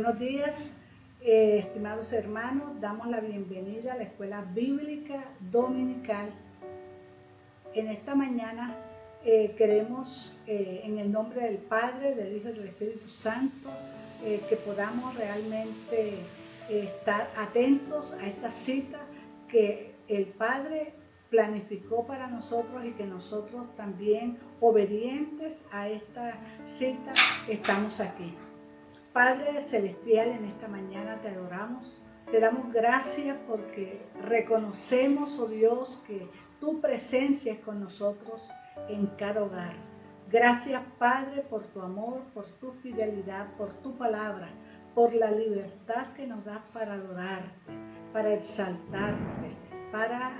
Buenos días, estimados hermanos. Damos la bienvenida a la Escuela Bíblica Dominical. En esta mañana queremos, en el nombre del Padre, del Hijo y del Espíritu Santo, que podamos realmente estar atentos a esta cita que el Padre planificó para nosotros y que nosotros también, obedientes a esta cita, estamos aquí. Padre Celestial, en esta mañana te adoramos, te damos gracias porque reconocemos, oh Dios, que tu presencia es con nosotros en cada hogar. Gracias, Padre, por tu amor, por tu fidelidad, por tu palabra, por la libertad que nos das para adorarte, para exaltarte, para,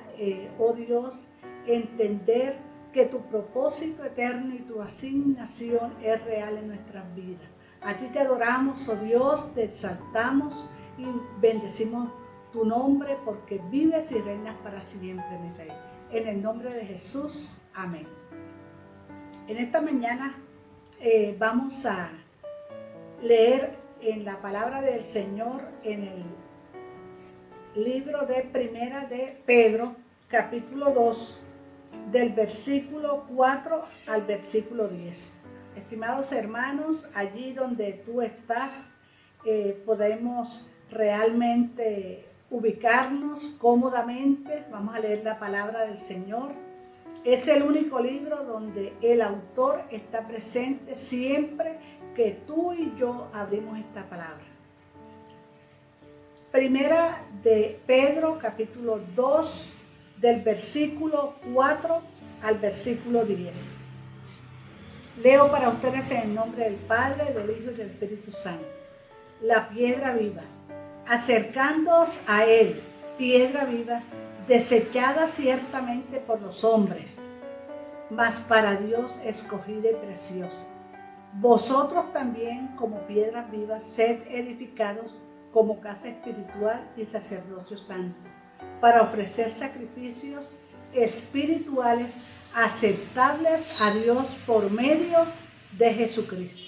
oh Dios, entender que tu propósito eterno y tu asignación es real en nuestras vidas. A ti te adoramos, oh Dios, te exaltamos y bendecimos tu nombre porque vives y reinas para siempre, mi Rey. En el nombre de Jesús, amén. En esta mañana vamos a leer en la palabra del Señor en el libro de Primera de Pedro, capítulo 2, del versículo 4 al versículo 10. Estimados hermanos, allí donde tú estás, podemos realmente ubicarnos cómodamente. Vamos a leer la palabra del Señor. Es el único libro donde el autor está presente siempre que tú y yo abrimos esta palabra. Primera de Pedro, capítulo 2, del versículo 4 al versículo 10. Leo para ustedes en el nombre del Padre, del Hijo y del Espíritu Santo. La piedra viva. Acercándoos a Él, piedra viva, desechada ciertamente por los hombres, mas para Dios escogida y preciosa. Vosotros también, como piedras vivas, sed edificados como casa espiritual y sacerdocio santo, para ofrecer sacrificios espirituales aceptables a Dios por medio de Jesucristo.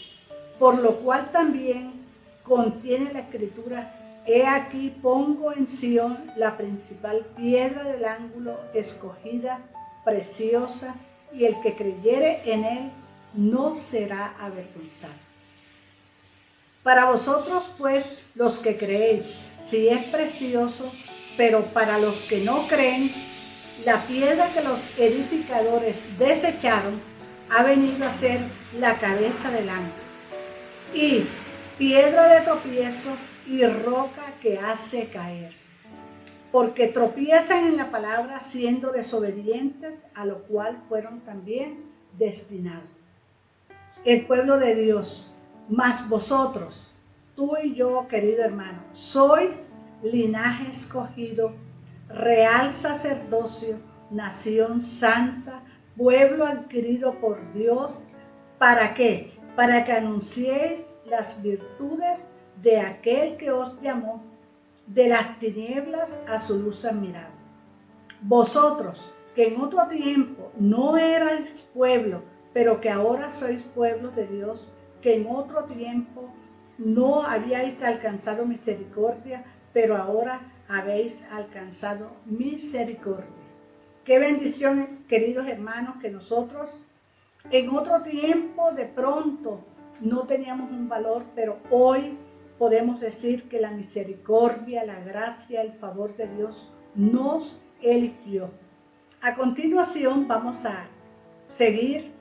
Por lo cual también contiene la Escritura: he aquí pongo en Sión la principal piedra del ángulo, escogida, preciosa, y el que creyere en él no será avergonzado. Para vosotros, pues, los que creéis, sí es precioso, pero para los que no creen, la piedra que los edificadores desecharon ha venido a ser la cabeza del ángulo, y piedra de tropiezo y roca que hace caer, porque tropiezan en la palabra siendo desobedientes, a lo cual fueron también destinados. El pueblo de Dios, mas vosotros, tú y yo, querido hermano, sois linaje escogido, real sacerdocio, nación santa, pueblo adquirido por Dios. ¿Para qué? Para que anunciéis las virtudes de aquel que os llamó de las tinieblas a su luz admirable. Vosotros, que en otro tiempo no erais pueblo, pero que ahora sois pueblo de Dios, que en otro tiempo no habíais alcanzado misericordia, pero ahora habéis alcanzado misericordia. Qué bendición, queridos hermanos, que nosotros en otro tiempo de pronto no teníamos un valor, pero hoy podemos decir que la misericordia, la gracia, el favor de Dios nos eligió. A continuación vamos a seguir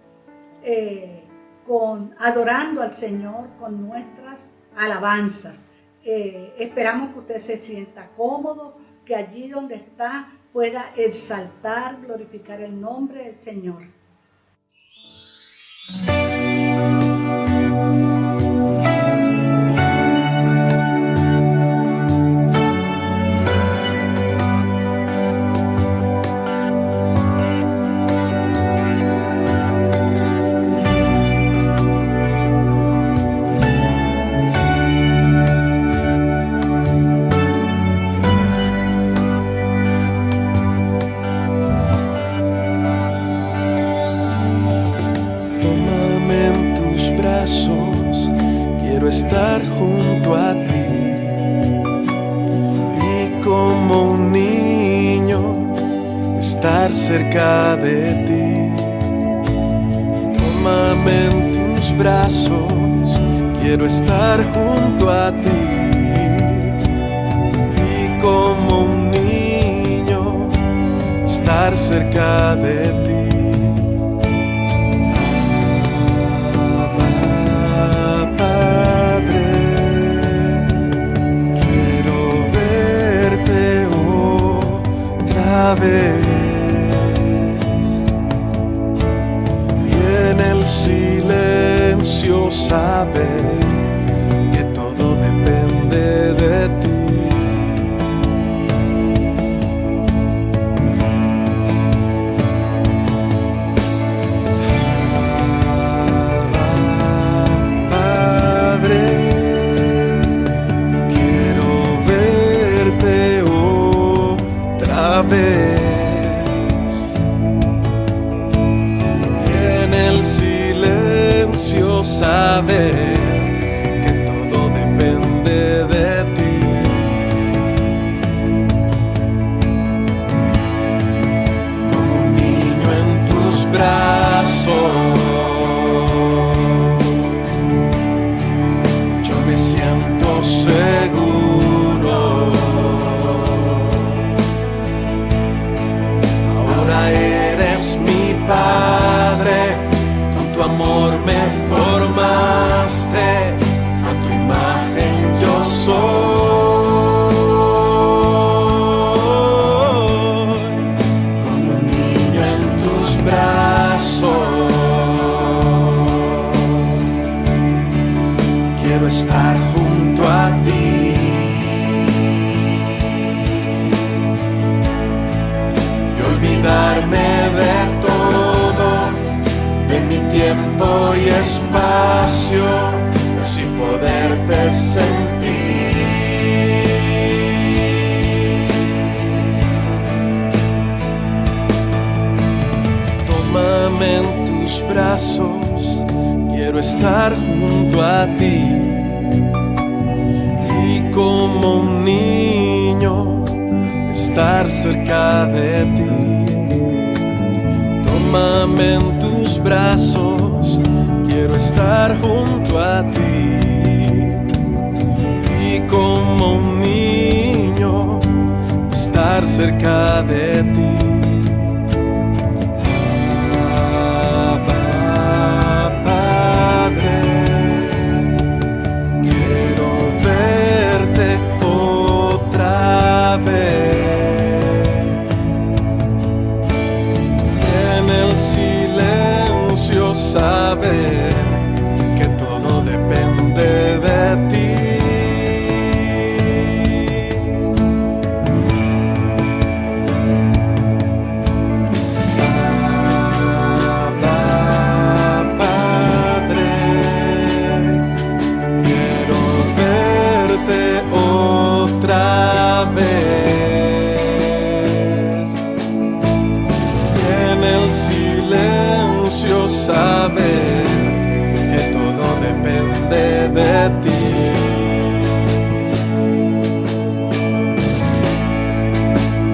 adorando al Señor con nuestras alabanzas. Esperamos que usted se sienta cómodo, que allí donde está pueda exaltar, glorificar el nombre del Señor. estar cerca de ti. Tómame en tus brazos, quiero estar junto a ti. Y como un niño, estar cerca de ti. Vez y en el silencio saber que todo depende de ti. Padre, quiero verte otra vez. Saber que todo depende de ti. Como un niño en tus brazos, yo me siento seguro. Ahora eres mi Padre, con tu amor me formaste, a tu imagen yo soy. Como un niño en tus brazos, quiero estar junto a ti. Y olvidarme de todo, de mi tiempo y espacio, así poderte sentir. Tómame en tus brazos, quiero estar junto a ti. Y como un niño, estar cerca de ti. Tómame en tus brazos, quiero estar junto a ti. Y como un niño, estar cerca de ti. Padre, quiero verte otra vez. Saber que todo depende de ti. Padre, quiero verte otra vez. En el silencio saber que todo depende de ti.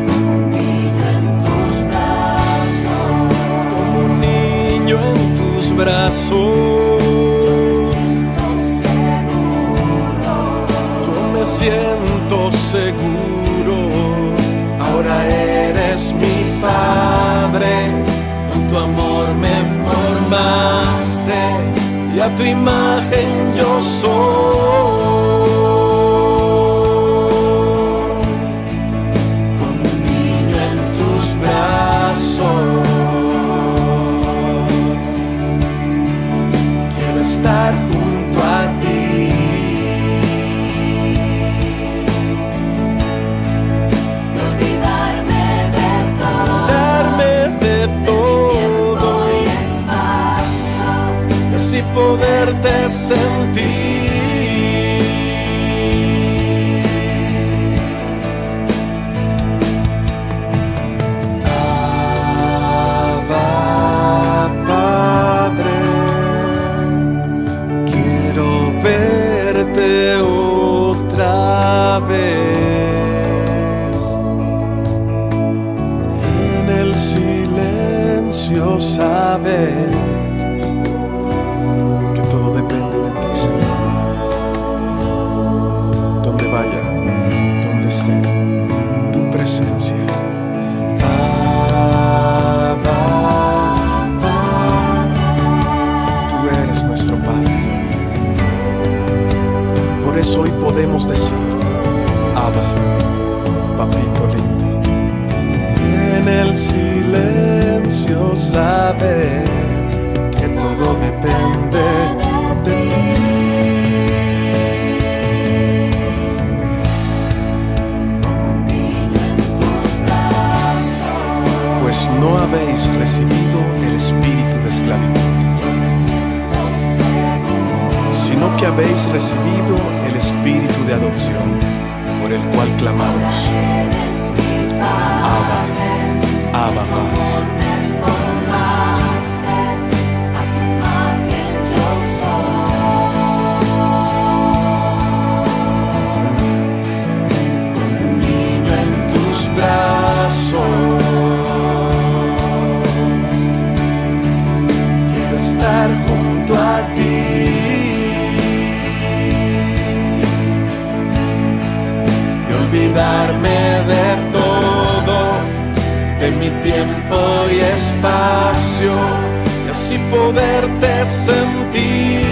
Como un niño en tus brazos, como un niño en tus brazos, yo me siento seguro. Ahora eres mi Padre, con tu amor me formaste, y a tu imagen yo soy. Como un niño en tus brazos, quiero estar junto a ti. Y olvidarme de todo, y poderte sentir. Padre, quiero verte otra vez. En el silencio saber que todo depende de ti, Señor. Donde vaya, donde esté, tu presencia. Abba, tú eres nuestro Padre. Por eso hoy podemos decir: Abba, papito lindo. En el silencio saber que todo depende de ti. Pues no habéis recibido el espíritu de esclavitud, sino que habéis recibido el espíritu de adopción, por el cual clamamos: Abba, Abba, Padre. Junto a ti y olvidarme de todo, de mi tiempo y espacio, y así poderte sentir.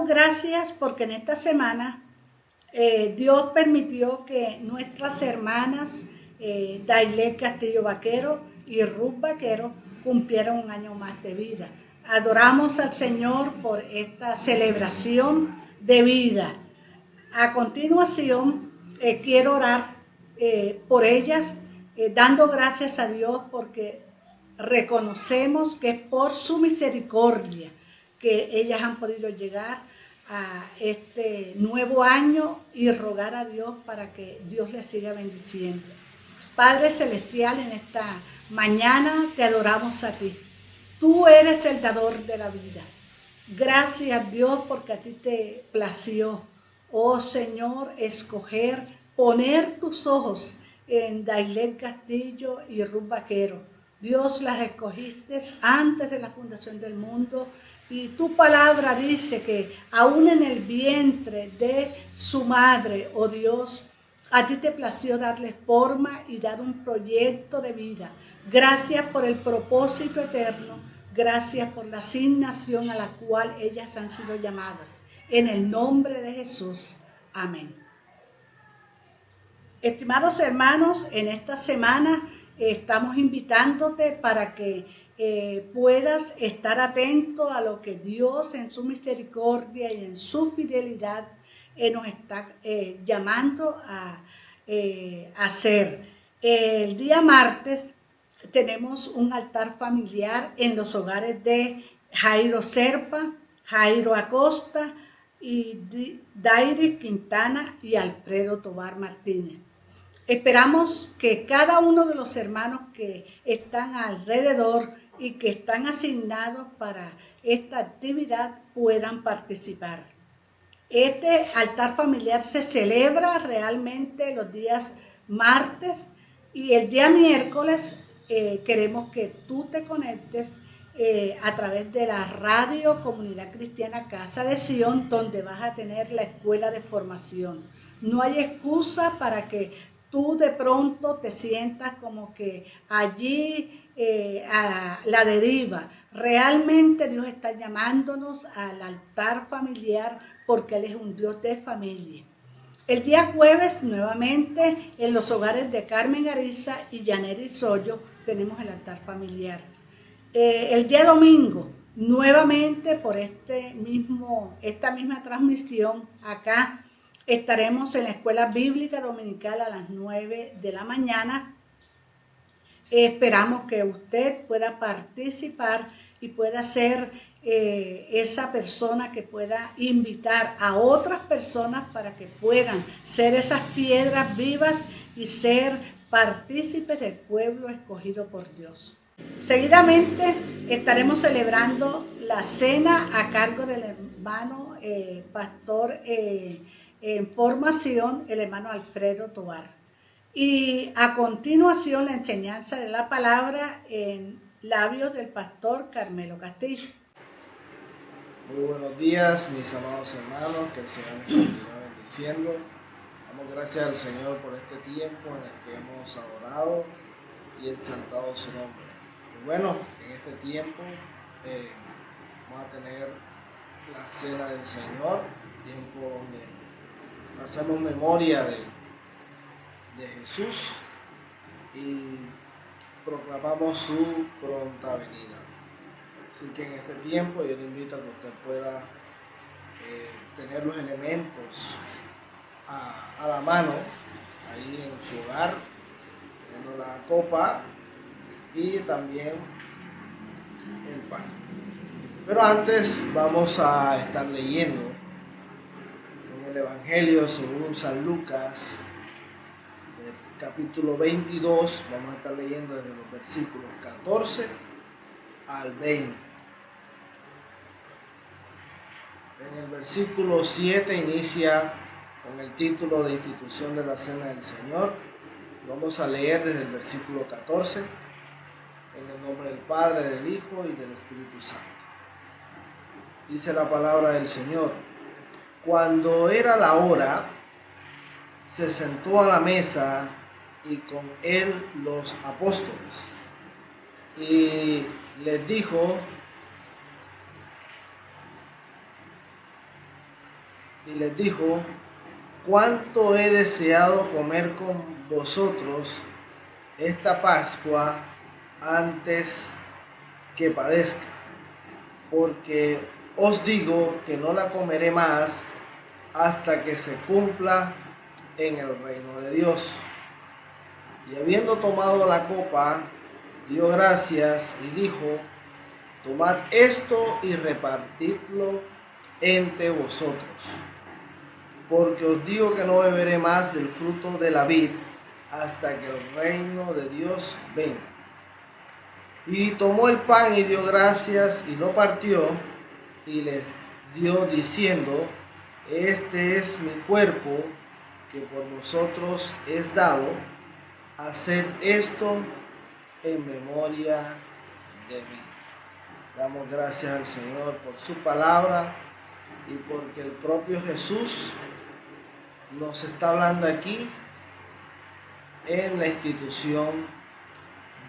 damos gracias porque en esta semana Dios permitió que nuestras hermanas Dailet Castillo Vaquero y Ruth Vaquero cumplieran un año más de vida. Adoramos al Señor por esta celebración de vida. A continuación, quiero orar por ellas, dando gracias a Dios porque reconocemos que es por su misericordia que ellas han podido llegar a este nuevo año y rogar a Dios para que Dios les siga bendiciendo. Padre Celestial, en esta mañana te adoramos a ti. Tú eres el dador de la vida. Gracias Dios porque a ti te plació, oh Señor, escoger, poner tus ojos en Dailet Castillo y Ruth Vaquero. Dios, las escogiste antes de la fundación del mundo y tu palabra dice que aún en el vientre de su madre, oh Dios, a ti te plació darle forma y dar un proyecto de vida. Gracias por el propósito eterno. Gracias por la asignación a la cual ellas han sido llamadas. En el nombre de Jesús. Amén. Estimados hermanos, en esta semana estamos invitándote para que puedas estar atento a lo que Dios en su misericordia y en su fidelidad nos está llamando a hacer. El día martes tenemos un altar familiar en los hogares de Jairo Serpa, Jairo Acosta y Dairi Quintana y Alfredo Tobar Martínez. Esperamos que cada uno de los hermanos que están alrededor y que están asignados para esta actividad puedan participar. Este altar familiar se celebra realmente los días martes y el día miércoles queremos que tú te conectes a través de la radio Comunidad Cristiana Casa de Sion, donde vas a tener la escuela de formación. No hay excusa para que tú de pronto te sientas como que allí a la deriva. Realmente Dios está llamándonos al altar familiar porque Él es un Dios de familia. El día jueves, nuevamente, en los hogares de Carmen Ariza y Yaneri Soyo, tenemos el altar familiar. El día domingo, nuevamente por esta misma transmisión, acá estaremos en la Escuela Bíblica Dominical a las 9 de la mañana. Esperamos que usted pueda participar y pueda ser esa persona que pueda invitar a otras personas para que puedan ser esas piedras vivas y ser partícipes del pueblo escogido por Dios. Seguidamente estaremos celebrando la cena a cargo del hermano pastor en formación, el hermano Alfredo Tobar. Y a continuación la enseñanza de la palabra en labios del pastor Carmelo Castillo. Muy buenos días, mis amados hermanos, que el Señor les continúe bendiciendo. Damos gracias al Señor por este tiempo en el que hemos adorado y exaltado su nombre. Y bueno, en este tiempo vamos a tener la cena del Señor, tiempo donde hacemos memoria de Jesús y proclamamos su pronta venida. Así que en este tiempo yo le invito a que usted pueda tener los elementos a la mano, ahí en su hogar, teniendo la copa y también el pan. Pero antes vamos a estar leyendo en el Evangelio según San Lucas, capítulo 22, vamos a estar leyendo desde los versículos 14 al 20. En el versículo 7 inicia con el título de institución de la Cena del Señor. Vamos a leer desde el versículo 14, en el nombre del Padre, del Hijo y del Espíritu Santo. Dice la palabra del Señor: cuando era la hora, se sentó a la mesa y con él los apóstoles, y les dijo: y les dijo: cuánto he deseado comer con vosotros esta Pascua antes que padezca, porque os digo que no la comeré más hasta que se cumpla en el reino de Dios. Y habiendo tomado la copa, dio gracias y dijo: tomad esto y repartidlo entre vosotros, porque os digo que no beberé más del fruto de la vid hasta que el reino de Dios venga. Y tomó el pan y dio gracias y lo partió y les dio diciendo: este es mi cuerpo que por vosotros es dado, haced esto en memoria de mí. Damos gracias al Señor por su palabra y porque el propio Jesús nos está hablando aquí en la institución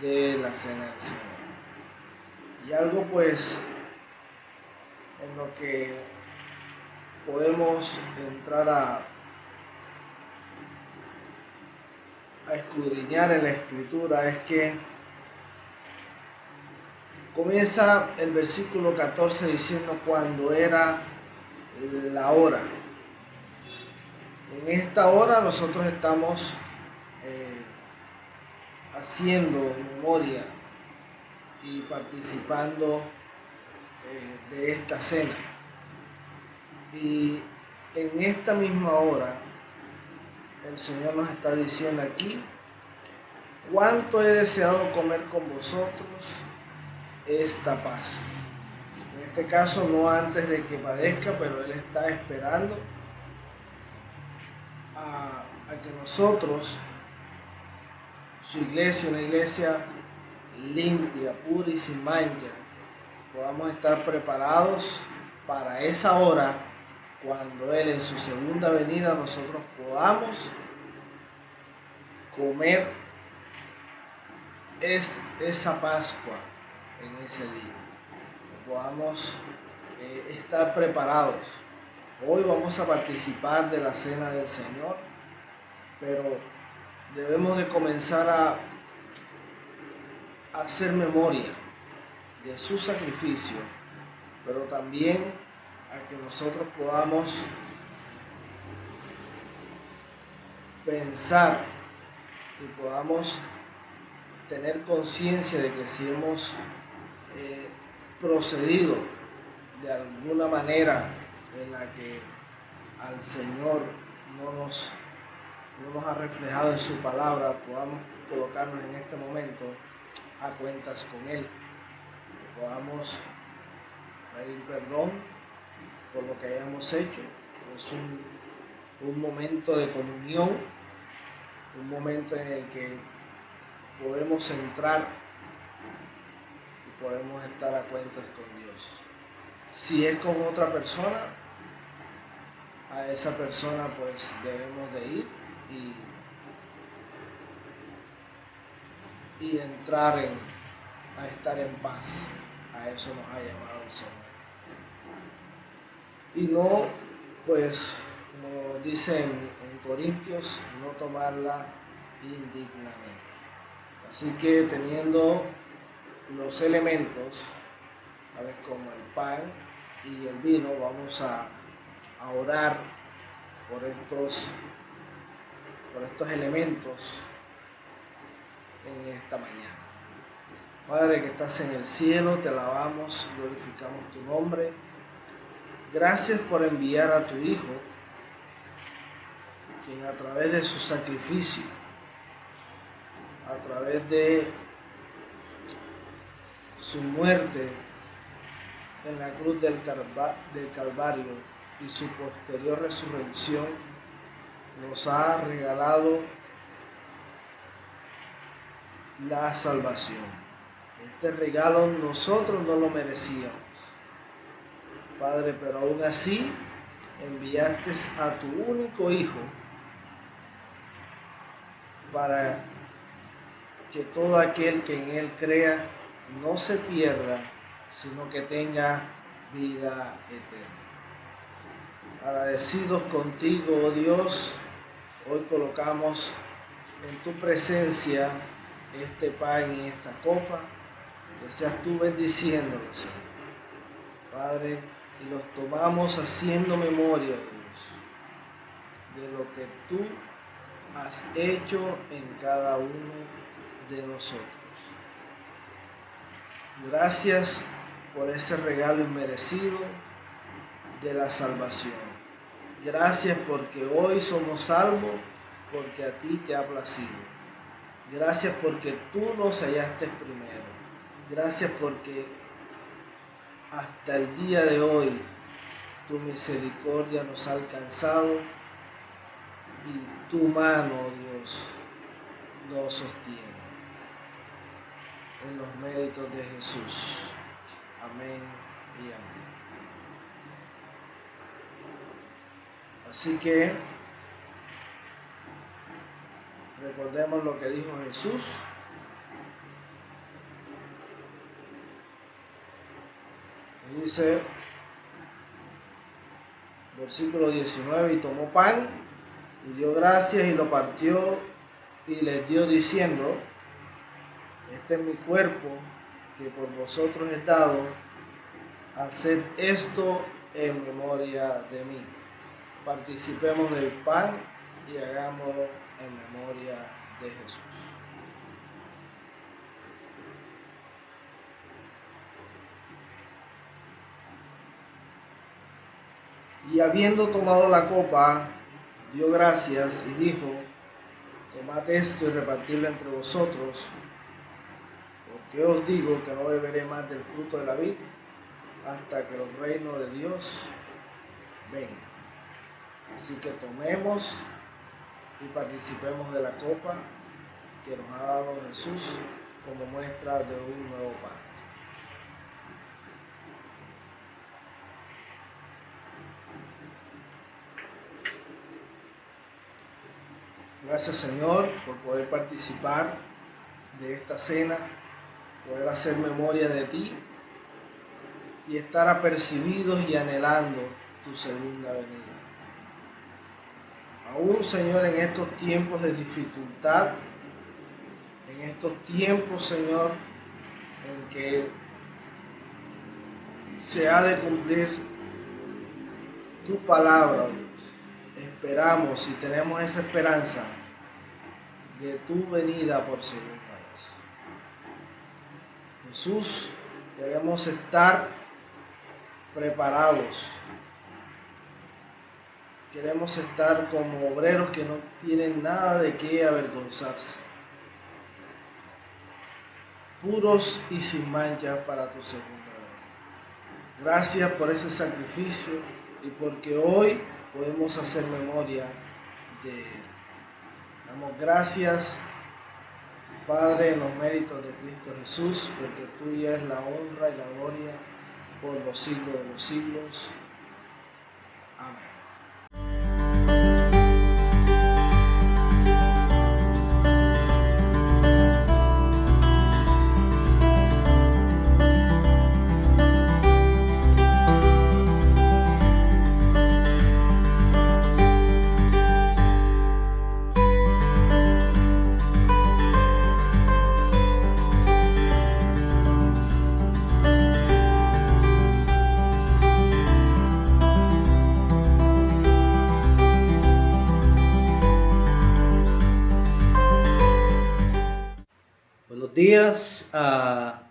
de la Cena del Señor. Y algo pues en lo que podemos entrar a escudriñar en la Escritura es que comienza el versículo 14 diciendo: cuando era la hora. En esta hora nosotros estamos haciendo memoria y participando de esta cena. Y en esta misma hora el Señor nos está diciendo aquí: cuánto he deseado comer con vosotros esta Pascua. En este caso no antes de que padezca, pero Él está esperando a que nosotros, su iglesia, una iglesia limpia, pura y sin mancha, podamos estar preparados para esa hora cuando Él en su segunda venida nosotros podamos comer esa Pascua en ese día, podamos estar preparados. Hoy vamos a participar de la Cena del Señor, pero debemos de comenzar a hacer memoria de su sacrificio, pero también a que nosotros podamos pensar y podamos tener conciencia de que si hemos procedido de alguna manera en la que al Señor no nos ha reflejado en su palabra, podamos colocarnos en este momento a cuentas con Él, que podamos pedir perdón por lo que hayamos hecho. Es un momento de comunión, un momento en el que podemos entrar y podemos estar a cuentas con Dios. Si es con otra persona, a esa persona pues debemos de ir y entrar a estar en paz. A eso nos ha llamado el Señor. Y no, pues, como dice en Corintios, no tomarla indignamente. Así que teniendo los elementos, ¿sabes?, como el pan y el vino, vamos a orar por estos elementos en esta mañana. Padre que estás en el cielo, te alabamos, glorificamos tu nombre. Gracias por enviar a tu Hijo, quien a través de su sacrificio, a través de su muerte en la cruz del Calvario y su posterior resurrección, nos ha regalado la salvación. Este regalo nosotros no lo merecíamos, Padre, pero aún así enviaste a tu único Hijo para que todo aquel que en Él crea no se pierda, sino que tenga vida eterna. Agradecidos contigo, oh Dios, hoy colocamos en tu presencia este pan y esta copa, que seas tú bendiciéndolos, Señor. Padre, y los tomamos haciendo memoria, Dios, de lo que tú has hecho en cada uno de nosotros. Gracias por ese regalo inmerecido de la salvación. Gracias porque hoy somos salvos, porque a ti te ha placido. Gracias porque tú nos hallaste primero. Gracias porque hasta el día de hoy tu misericordia nos ha alcanzado y tu mano, Dios, nos sostiene. En los méritos de Jesús. Amén y amén. Así que recordemos lo que dijo Jesús. Dice, versículo 19, y tomó pan y dio gracias y lo partió y les dio diciendo: este es mi cuerpo que por vosotros es dado, haced esto en memoria de mí. Participemos del pan y hagámoslo en memoria de Jesús. Y habiendo tomado la copa, dio gracias y dijo: tomad esto y repartidlo entre vosotros, porque os digo que no beberé más del fruto de la vid hasta que el reino de Dios venga. Así que tomemos y participemos de la copa que nos ha dado Jesús como muestra de un nuevo pacto. Gracias, Señor, por poder participar de esta cena, poder hacer memoria de ti y estar apercibidos y anhelando tu segunda venida. Aún, Señor, en estos tiempos de dificultad, en estos tiempos, Señor, en que se ha de cumplir tu palabra, Dios, esperamos y tenemos esa esperanza de tu venida por segunda vez. Jesús, queremos estar preparados. Queremos estar como obreros que no tienen nada de qué avergonzarse. Puros y sin mancha para tu segunda venida. Gracias por ese sacrificio y porque hoy podemos hacer memoria de él. Damos gracias, Padre, en los méritos de Cristo Jesús, porque tuya es la honra y la gloria por los siglos de los siglos. Amén. Días a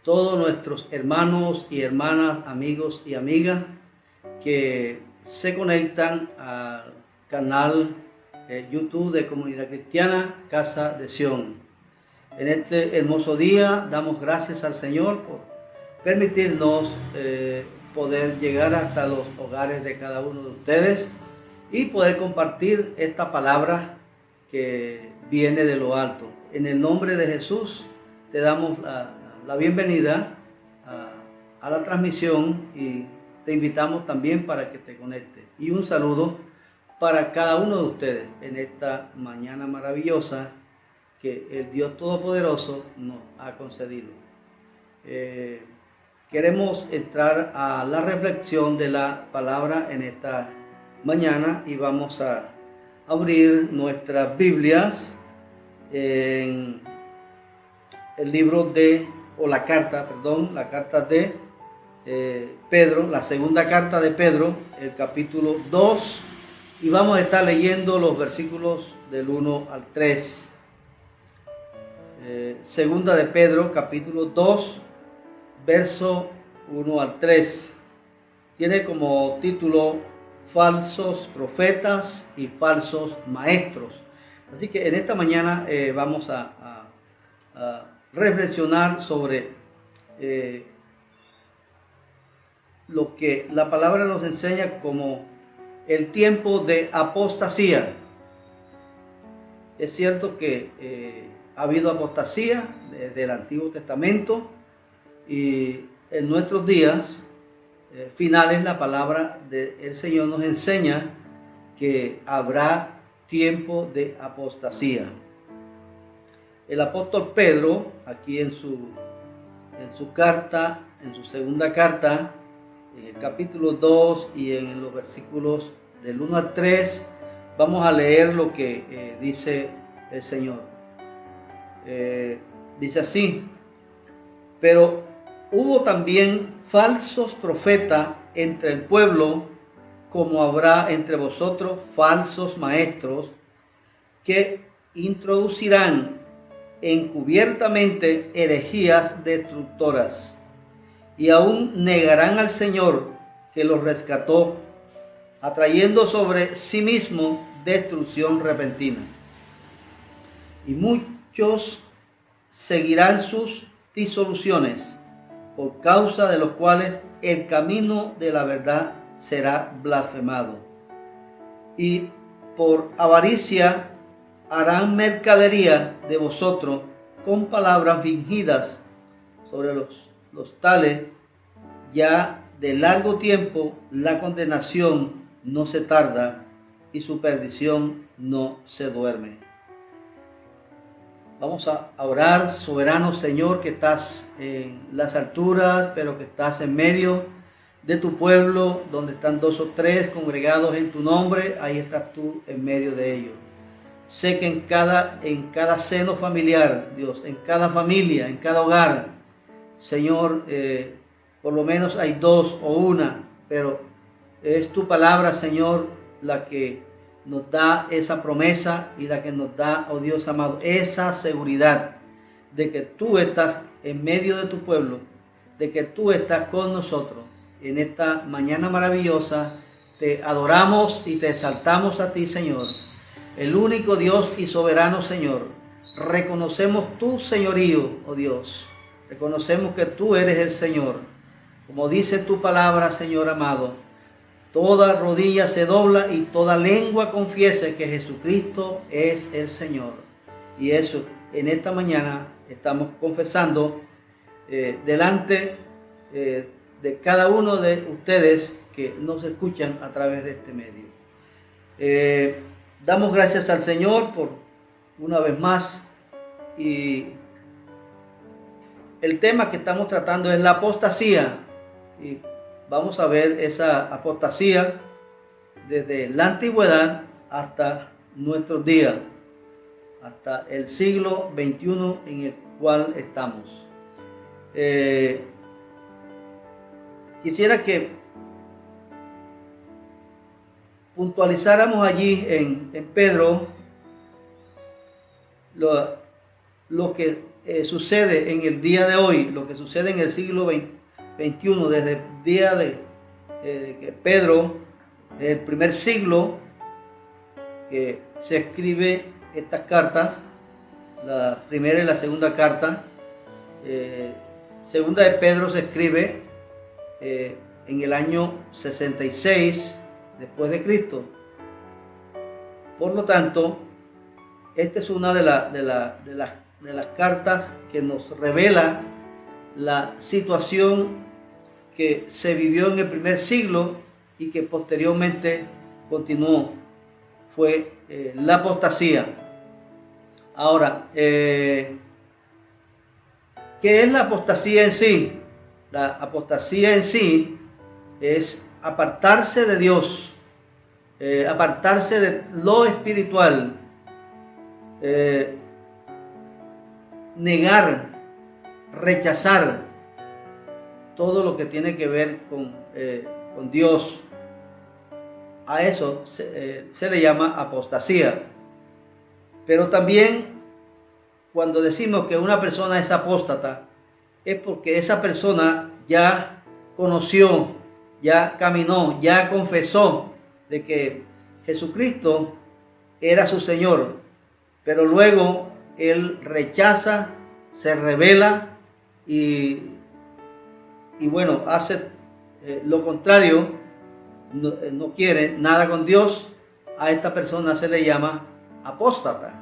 todos nuestros hermanos y hermanas, amigos y amigas que se conectan al canal YouTube de Comunidad Cristiana Casa de Sion. En este hermoso día damos gracias al Señor por permitirnos poder llegar hasta los hogares de cada uno de ustedes y poder compartir esta palabra que viene de lo alto. En el nombre de Jesús te damos la bienvenida a la transmisión y te invitamos también para que te conectes. Y un saludo para cada uno de ustedes en esta mañana maravillosa que el Dios Todopoderoso nos ha concedido. Queremos entrar a la reflexión de la palabra en esta mañana y vamos a abrir nuestras Biblias en el libro la carta de Pedro, la segunda carta de Pedro, el capítulo 2, y vamos a estar leyendo los versículos del 1 al 3. Segunda de Pedro, capítulo 2, verso 1 al 3. Tiene como título falsos profetas y falsos maestros. Así que en esta mañana vamos a reflexionar sobre lo que la palabra nos enseña como el tiempo de apostasía. Es cierto que ha habido apostasía desde el Antiguo Testamento, y en nuestros días finales la palabra del Señor nos enseña que habrá tiempo de apostasía. El apóstol Pedro, aquí en su carta, en su segunda carta, en el capítulo 2 y en los versículos del 1 al 3, vamos a leer lo que dice el Señor. Dice así: pero hubo también falsos profetas entre el pueblo, como habrá entre vosotros falsos maestros, que introducirán encubiertamente herejías destructoras, y aún negarán al Señor que los rescató, atrayendo sobre sí mismo destrucción repentina. Y muchos seguirán sus disoluciones, por causa de los cuales el camino de la verdad será blasfemado. Y por avaricia harán mercadería de vosotros con palabras fingidas. Sobre los tales ya de largo tiempo la condenación no se tarda, y su perdición no se duerme. Vamos a orar. Soberano Señor, que estás en las alturas, pero que estás en medio de tu pueblo, donde están 2 o 3 congregados en tu nombre, ahí estás tú en medio de ellos. Sé que en cada seno familiar, Dios, en cada familia, en cada hogar, Señor, por lo menos hay 2 o 1, pero es tu palabra, Señor, la que nos da esa promesa y la que nos da, oh Dios amado, esa seguridad de que tú estás en medio de tu pueblo, de que tú estás con nosotros. En esta mañana maravillosa te adoramos y te exaltamos a ti, Señor, el único Dios y soberano Señor. Reconocemos tu señorío, oh Dios. Reconocemos que tú eres el Señor. Como dice tu palabra, Señor amado, toda rodilla se dobla y toda lengua confiese que Jesucristo es el Señor. Y eso en esta mañana estamos confesando delante de cada uno de ustedes que nos escuchan a través de este medio. Damos gracias al Señor por una vez más, y el tema que estamos tratando es la apostasía, y vamos a ver esa apostasía desde la antigüedad hasta nuestros días, hasta el siglo XXI en el cual estamos. Quisiera que puntualizáramos allí en Pedro lo que sucede en el día de hoy, lo que sucede en el siglo XXI, desde el día de que Pedro, el primer siglo, que se escribe estas cartas, la primera y la segunda carta. Segunda de Pedro se escribe en el año 66 después de Cristo. Por lo tanto, esta es una de las cartas que nos revela la situación que se vivió en el primer siglo y que posteriormente continuó. Fue la apostasía. Ahora, ¿qué es la apostasía en sí? La apostasía en sí es apartarse de Dios, apartarse de lo espiritual, negar, rechazar todo lo que tiene que ver con Dios. A eso se le llama apostasía. Pero también cuando decimos que una persona es apóstata, es porque esa persona ya conoció, ya caminó, ya confesó de que Jesucristo era su Señor, pero luego él rechaza, se rebela y bueno, hace lo contrario, no quiere nada con Dios. A esta persona se le llama apóstata.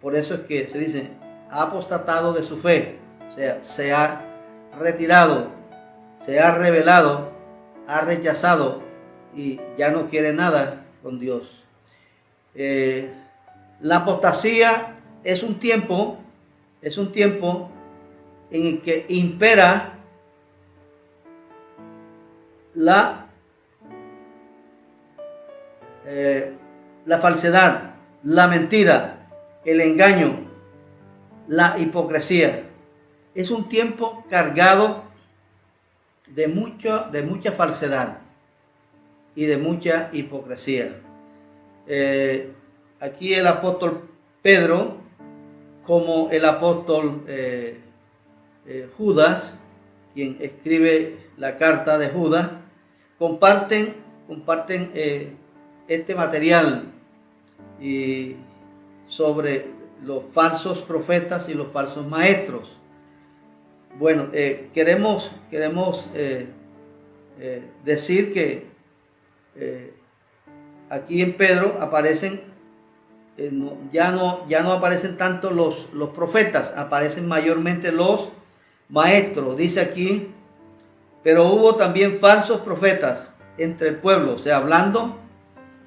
Por eso es que se dice, ha apostatado de su fe, o sea, se ha retirado, se ha rebelado, ha rechazado y ya no quiere nada con Dios. La apostasía es un tiempo en el que impera la falsedad, la mentira, el engaño, la hipocresía. Es un tiempo cargado de mucha falsedad y de mucha hipocresía. Aquí el apóstol Pedro, como el apóstol Judas, quien escribe la carta de Judas, comparten este material y sobre los falsos profetas y los falsos maestros. Bueno, queremos decir que aquí en Pedro aparecen, ya no aparecen tanto los profetas, aparecen mayormente los maestros. Dice aquí, pero hubo también falsos profetas entre el pueblo, o sea, hablando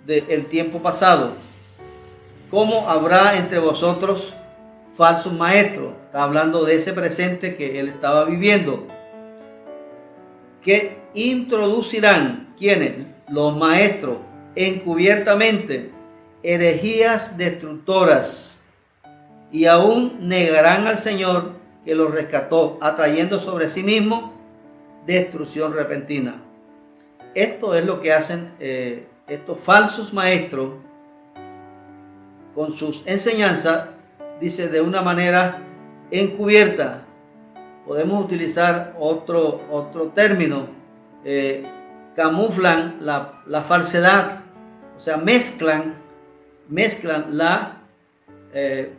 del tiempo pasado. ¿Cómo habrá entre vosotros falsos maestros? Está hablando de ese presente que él estaba viviendo. Que introducirán, ¿quiénes? Los maestros, encubiertamente, herejías destructoras, y aún negarán al Señor que los rescató, atrayendo sobre sí mismo destrucción repentina. Esto es lo que hacen estos falsos maestros con sus enseñanzas, dice, de una manera encubierta. Podemos utilizar otro término, camuflan la falsedad, o sea, mezclan la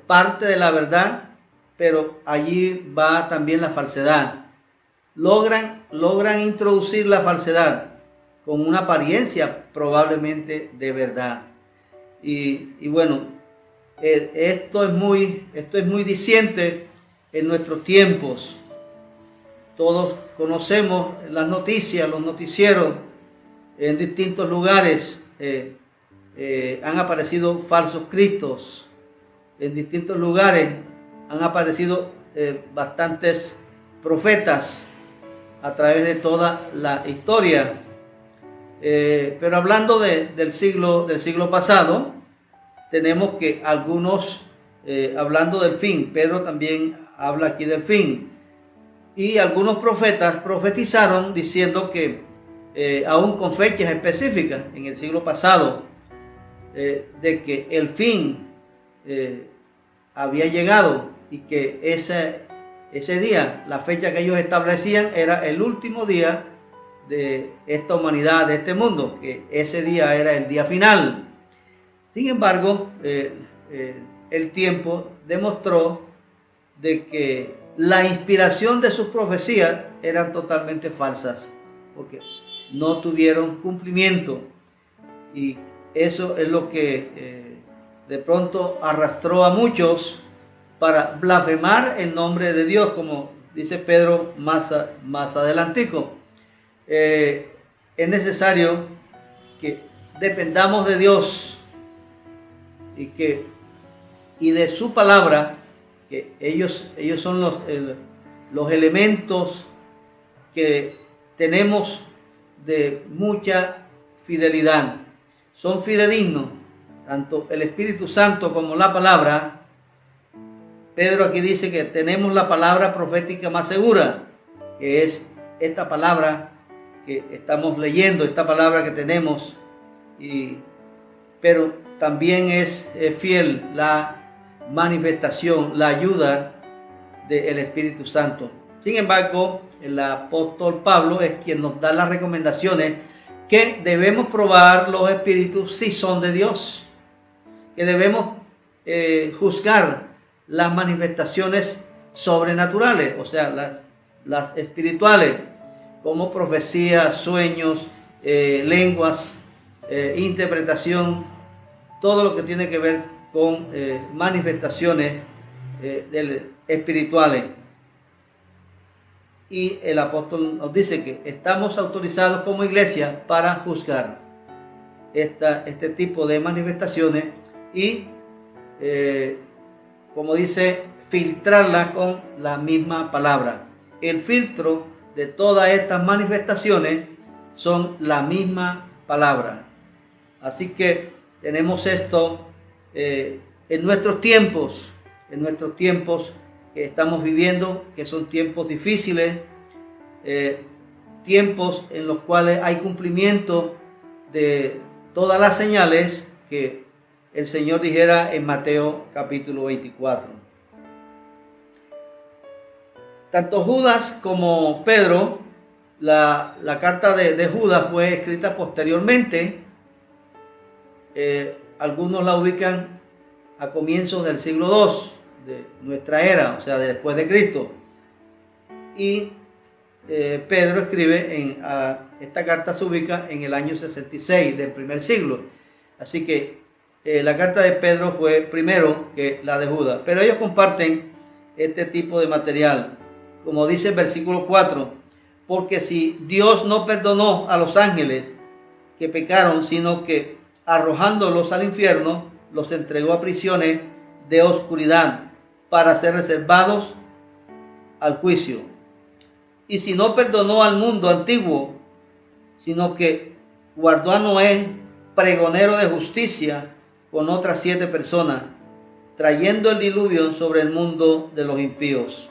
parte de la verdad, pero allí va también la falsedad. Logran introducir la falsedad con una apariencia probablemente de verdad. Y bueno, esto es muy diciente en nuestros tiempos. Todos conocemos las noticias, los noticieros. En distintos lugares han aparecido falsos cristos. En distintos lugares han aparecido bastantes profetas a través de toda la historia. Pero hablando del siglo pasado, tenemos que algunos, hablando del fin, Pedro también habla aquí del fin, y algunos profetas profetizaron diciendo que, aún con fechas específicas en el siglo pasado, de que el fin había llegado y que ese día, la fecha que ellos establecían, era el último día de esta humanidad, de este mundo, que ese día era el día final. Sin embargo, el tiempo demostró de que la inspiración de sus profecías eran totalmente falsas, porque no tuvieron cumplimiento, y eso es lo que de pronto arrastró a muchos para blasfemar el nombre de Dios, como dice Pedro más adelantico. Es necesario que dependamos de Dios y de su palabra, que ellos son los elementos que tenemos de mucha fidelidad. Son fidedignos, tanto el Espíritu Santo como la palabra. Pedro aquí dice que tenemos la palabra profética más segura, que es esta palabra que estamos leyendo, esta palabra que tenemos, pero también es fiel la manifestación, la ayuda del Espíritu Santo. Sin embargo, el apóstol Pablo es quien nos da las recomendaciones que debemos probar los espíritus si son de Dios, que debemos juzgar las manifestaciones sobrenaturales, o sea, las espirituales, como profecías, sueños, lenguas, interpretación, todo lo que tiene que ver con manifestaciones espirituales. Y el apóstol nos dice que estamos autorizados como iglesia para juzgar este tipo de manifestaciones y, como dice, filtrarlas con la misma palabra. El filtro de todas estas manifestaciones son la misma palabra. Así que tenemos esto en nuestros tiempos que estamos viviendo, que son tiempos difíciles, tiempos en los cuales hay cumplimiento de todas las señales que el Señor dijera en Mateo capítulo 24. Tanto Judas como Pedro, la carta de Judas fue escrita posteriormente. Algunos la ubican a comienzos del siglo II de nuestra era, o sea, después de Cristo. Y Pedro escribe esta carta se ubica en el año 66 del primer siglo. Así que la carta de Pedro fue primero que la de Judas. Pero ellos comparten este tipo de material. Como dice el versículo 4, porque si Dios no perdonó a los ángeles que pecaron, sino que arrojándolos al infierno, los entregó a prisiones de oscuridad para ser reservados al juicio. Y si no perdonó al mundo antiguo, sino que guardó a Noé, pregonero de justicia, con otras 7 personas, trayendo el diluvio sobre el mundo de los impíos.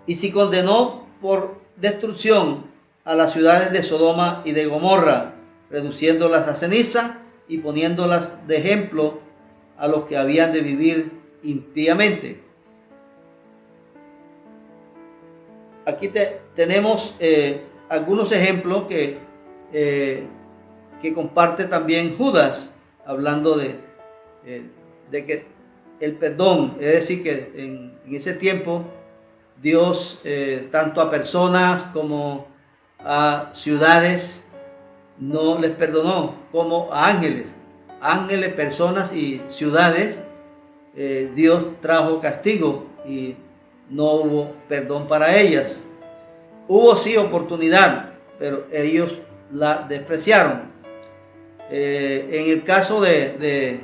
Y si condenó por destrucción a las ciudades de Sodoma y de Gomorra, reduciéndolas a ceniza y poniéndolas de ejemplo a los que habían de vivir impíamente. Aquí tenemos algunos ejemplos que comparte también Judas, hablando de que el perdón, es decir, que en ese tiempo Dios tanto a personas como a ciudades no les perdonó, como a ángeles, personas y ciudades. Dios trajo castigo y no hubo perdón para ellas. Hubo sí oportunidad, pero ellos la despreciaron. En el caso de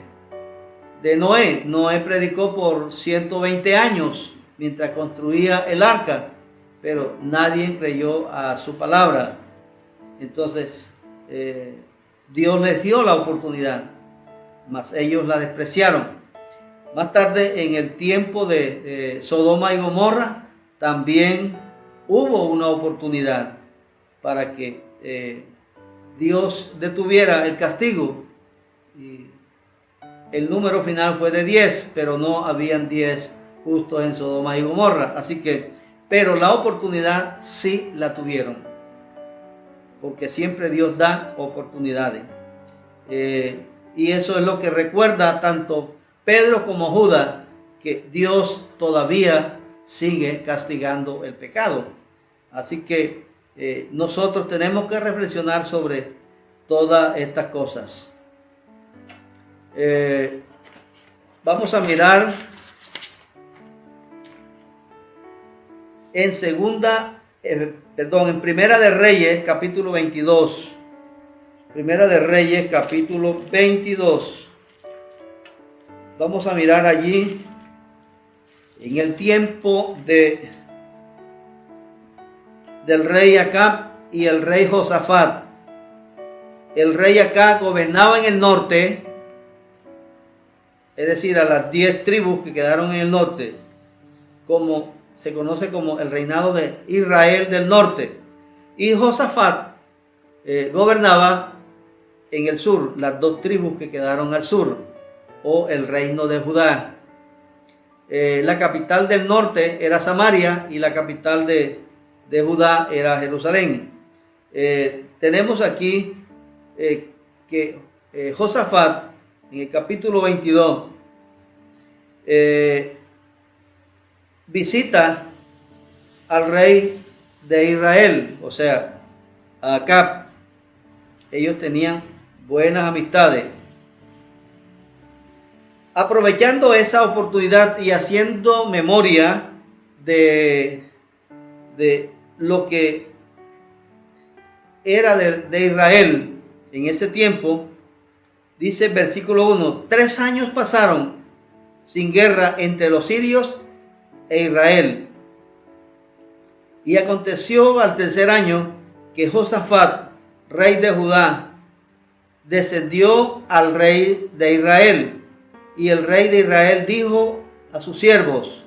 Noé predicó por 120 años mientras construía el arca, pero nadie creyó a su palabra. Entonces Dios les dio la oportunidad, mas ellos la despreciaron. Más tarde, en el tiempo de Sodoma y Gomorra, también hubo una oportunidad para que Dios detuviera el castigo. Y el número final fue de 10, pero no habían 10 justos en Sodoma y Gomorra. Así que, pero la oportunidad sí la tuvieron, porque siempre Dios da oportunidades. Y eso es lo que recuerda tanto Pedro como Judas, que Dios todavía sigue castigando el pecado. Así que nosotros tenemos que reflexionar sobre todas estas cosas. Vamos a mirar en Primera de Reyes, capítulo 22. Primera de Reyes, capítulo 22. Vamos a mirar allí en el tiempo del rey Acab y el rey Josafat. el rey Acab gobernaba en el norte, es decir, a las 10 tribus que quedaron en el norte, como se conoce como el reinado de Israel del norte. Y Josafat gobernaba en el sur, las 2 tribus que quedaron al sur, o el reino de Judá. La capital del norte era Samaria y la capital de Judá era Jerusalén. Tenemos aquí que Josafat, en el capítulo 22, visita al rey de Israel, o sea, a Acab. Ellos tenían buenas amistades. Aprovechando esa oportunidad y haciendo memoria de lo que era de Israel en ese tiempo, dice el versículo 1, 3 años pasaron sin guerra entre los sirios e Israel. Y aconteció al 3er año que Josafat, rey de Judá, descendió al rey de Israel. Y el rey de Israel dijo a sus siervos: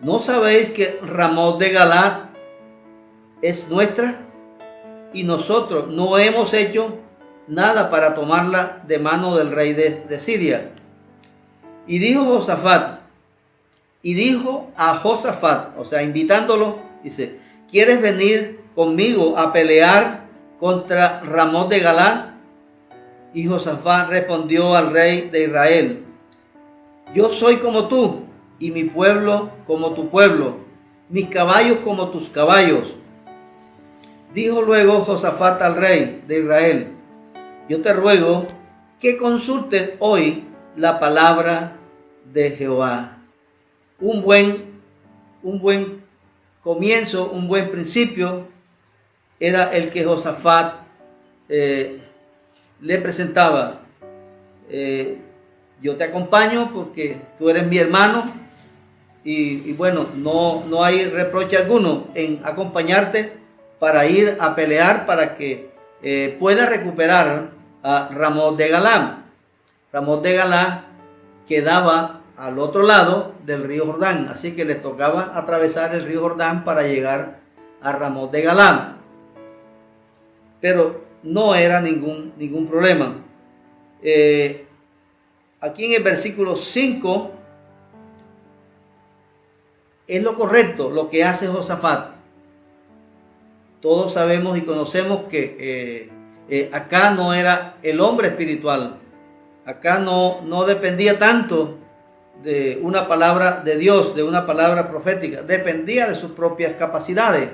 ¿no sabéis que Ramot de Galaad es nuestra? Y nosotros no hemos hecho nada para tomarla de mano del rey de Siria. Y dijo a Josafat, o sea, invitándolo, dice: ¿quieres venir conmigo a pelear contra Ramot de Galaad? Y Josafat respondió al rey de Israel: yo soy como tú, y mi pueblo como tu pueblo, mis caballos como tus caballos. Dijo luego Josafat al rey de Israel: yo te ruego que consultes hoy la palabra de Jehová. Un buen comienzo, un buen principio era el que Josafat le presentaba. Yo te acompaño porque tú eres mi hermano y bueno, no hay reproche alguno en acompañarte para ir a pelear para que pueda recuperar a Ramot de Galaad. Ramot de Galaad quedaba al otro lado del río Jordán, así que les tocaba atravesar el río Jordán para llegar a Ramot de Galaad. Pero no era ningún problema. Aquí en el versículo 5 es lo correcto lo que hace Josafat. Todos sabemos y conocemos que acá no era el hombre espiritual. Acá no dependía tanto de una palabra de Dios, de una palabra profética. Dependía de sus propias capacidades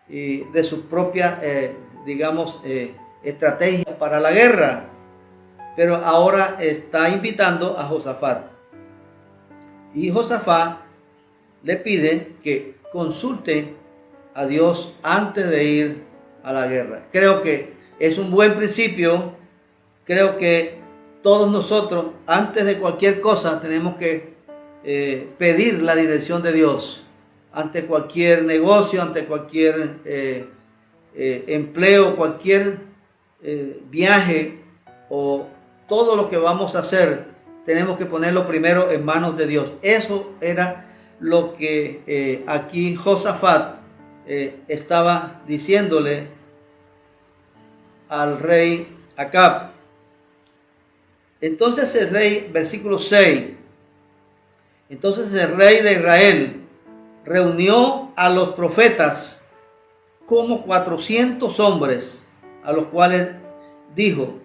y de sus propias, estrategias para la guerra. Pero ahora está invitando a Josafat. Y Josafat le pide que consulte a Dios antes de ir a la guerra. Creo que es un buen principio. Creo que todos nosotros, antes de cualquier cosa, tenemos que pedir la dirección de Dios. Ante cualquier negocio, ante cualquier empleo, cualquier viaje o todo lo que vamos a hacer, tenemos que ponerlo primero en manos de Dios. Eso era lo que aquí Josafat estaba diciéndole al rey Acab. Entonces el rey, versículo 6, entonces el rey de Israel reunió a los profetas como 400 hombres, a los cuales dijo,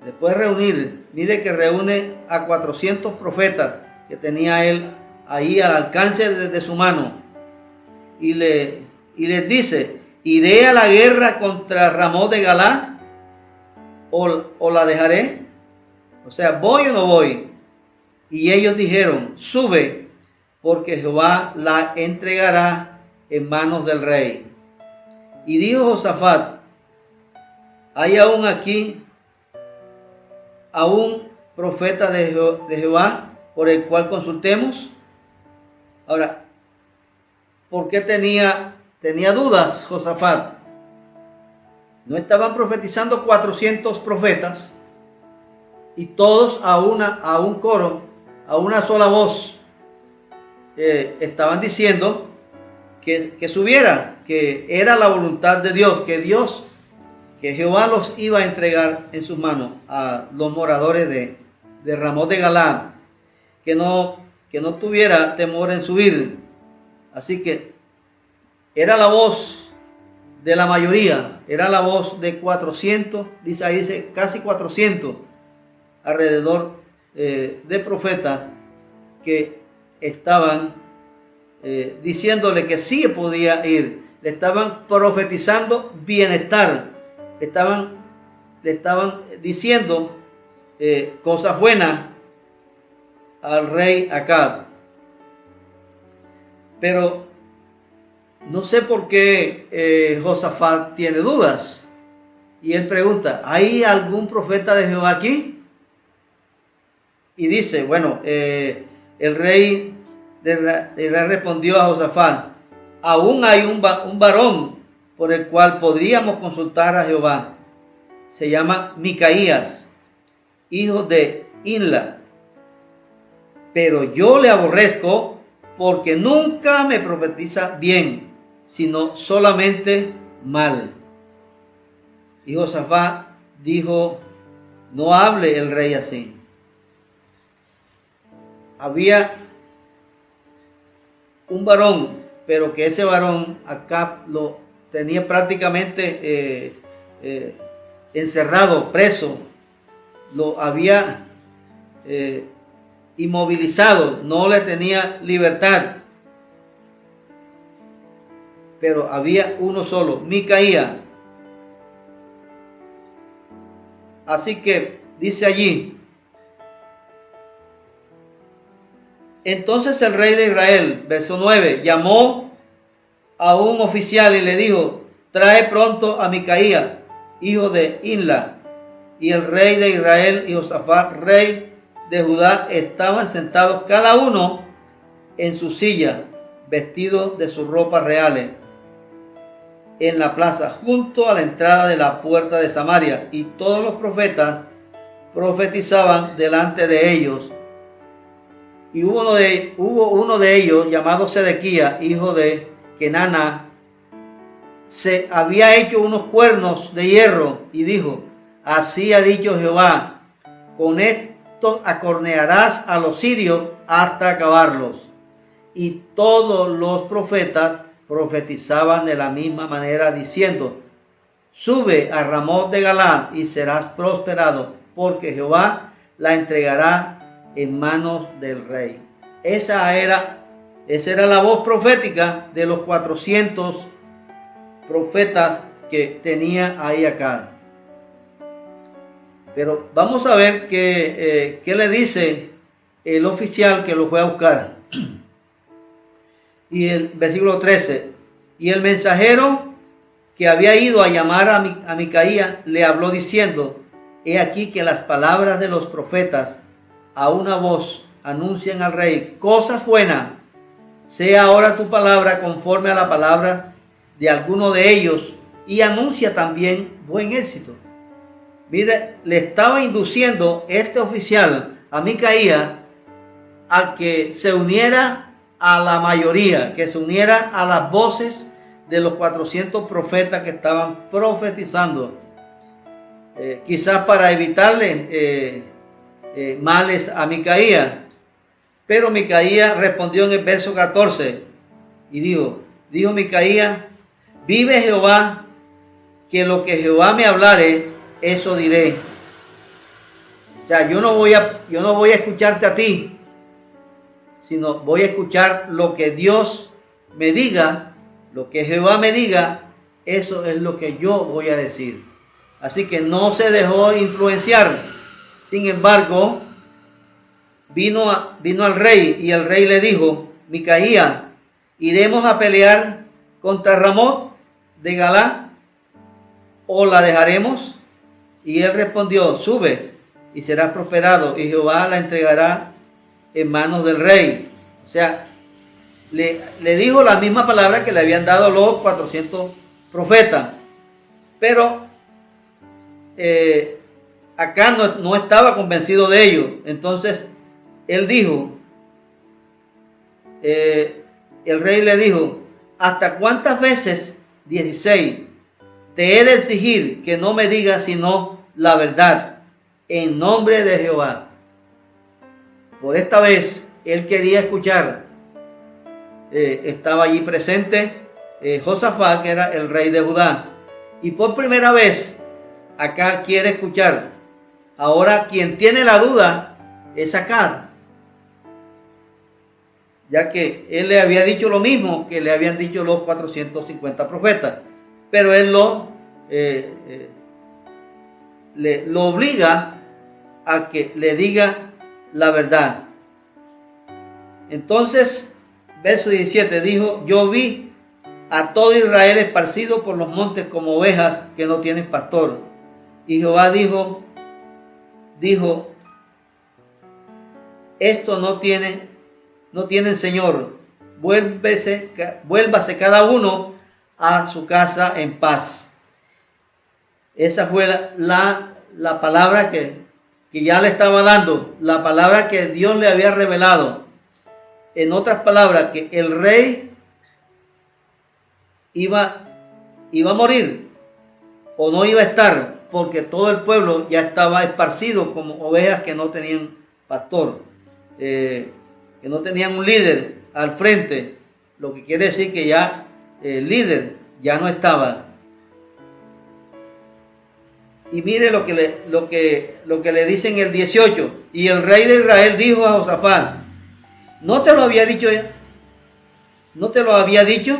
después de reunir, mire que reúne a 400 profetas que tenía él ahí al alcance de su mano, y les dice, ¿iré a la guerra contra Ramot de Galaad o la dejaré? O sea, ¿voy o no voy? Y ellos dijeron, sube, porque Jehová la entregará en manos del rey. Y dijo Josafat, ¿hay aún aquí a un profeta de Jehová por el cual consultemos? Ahora, ¿por qué tenía dudas Josafat? No estaban profetizando 400 profetas y todos a un coro, a una sola voz, estaban diciendo que subiera, que era la voluntad de Dios, que Jehová los iba a entregar en sus manos a los moradores de Ramot de Galaad, que no tuviera temor en subir. Así que era la voz de la mayoría, era la voz de 400, dice casi 400 alrededor de profetas que estaban diciéndole que sí podía ir. Le estaban profetizando bienestar, le estaban diciendo cosas buenas al rey Acab. Pero no sé por qué Josafat tiene dudas. Y él pregunta, ¿hay algún profeta de Jehová aquí? Y dice, bueno, el rey de Israel respondió a Josafat, aún hay un varón por el cual podríamos consultar a Jehová. Se llama Micaías, hijo de Inla. Pero yo le aborrezco porque nunca me profetiza bien, sino solamente mal. Y Josafat dijo, no hable el rey así. Había un varón, pero que ese varón Acab lo tenía prácticamente encerrado, preso, lo había inmovilizado, no le tenía libertad. Pero había uno solo, Micaías. Así que dice allí, entonces el rey de Israel, verso 9, llamó a un oficial y le dijo, trae pronto a Micaías, hijo de Inla. Y el rey de Israel y Josafat, rey de Judá, estaban sentados cada uno en su silla, vestidos de sus ropas reales, en la plaza, junto a la entrada de la puerta de Samaria, y todos los profetas profetizaban delante de ellos. Y hubo uno de ellos, llamado Sedequías, hijo de Kenana, se había hecho unos cuernos de hierro, y dijo, así ha dicho Jehová, con esto acornearás a los sirios hasta acabarlos. Y todos los profetas profetizaban de la misma manera, diciendo, sube a Ramot de Galaad y serás prosperado, porque Jehová la entregará en manos del rey. Esa era la voz profética de los 400 profetas que tenía ahí acá. Pero vamos a ver qué le dice el oficial que lo fue a buscar. Y el versículo 13, y el mensajero que había ido a llamar a Micaías le habló diciendo, he aquí que las palabras de los profetas a una voz anuncian al rey cosas buenas. Sea ahora tu palabra conforme a la palabra de alguno de ellos y anuncia también buen éxito. Mire, le estaba induciendo este oficial a Micaías a que se uniera a la mayoría, que se uniera a las voces de los 400 profetas que estaban profetizando, quizás para evitarle males a Micaías. Pero Micaías respondió en el verso 14 y dijo Micaías, vive Jehová, que lo que Jehová me hablare, eso diré. O sea, yo no voy a escucharte a ti, sino voy a escuchar lo que Dios me diga, lo que Jehová me diga, eso es lo que yo voy a decir. Así que no se dejó influenciar. Sin embargo, vino al rey, y el rey le dijo, Micaías, ¿iremos a pelear contra Ramot de Galaad o la dejaremos? Y él respondió, sube y serás prosperado, y Jehová la entregará en manos del rey. O sea, le dijo la misma palabra que le habían dado los 400 profetas. Pero acá no estaba convencido de ello. Entonces él dijo, el rey le dijo, ¿hasta cuántas veces? 16. Te he de exigir que no me digas sino la verdad, en nombre de Jehová. Por esta vez él quería escuchar. Estaba allí presente Josafat, que era el rey de Judá. Y por primera vez acá quiere escuchar. Ahora quien tiene la duda es Acab, ya que él le había dicho lo mismo que le habían dicho los 450 profetas, pero él lo obliga a que le diga la verdad. Entonces, verso 17 dijo, yo vi a todo Israel esparcido por los montes como ovejas que no tienen pastor. Y Jehová dijo, esto no tienen Señor, vuélvase cada uno a su casa en paz. Esa fue la palabra que ya le estaba dando, la palabra que Dios le había revelado. En otras palabras, que el rey iba a morir o no iba a estar, porque todo el pueblo ya estaba esparcido como ovejas que no tenían pastor, que no tenían un líder al frente, lo que quiere decir que ya el líder ya no estaba. Y mire lo que le dice en el 18. Y el rey de Israel dijo a Josafat, ¿no te lo había dicho ya? ¿No te lo había dicho?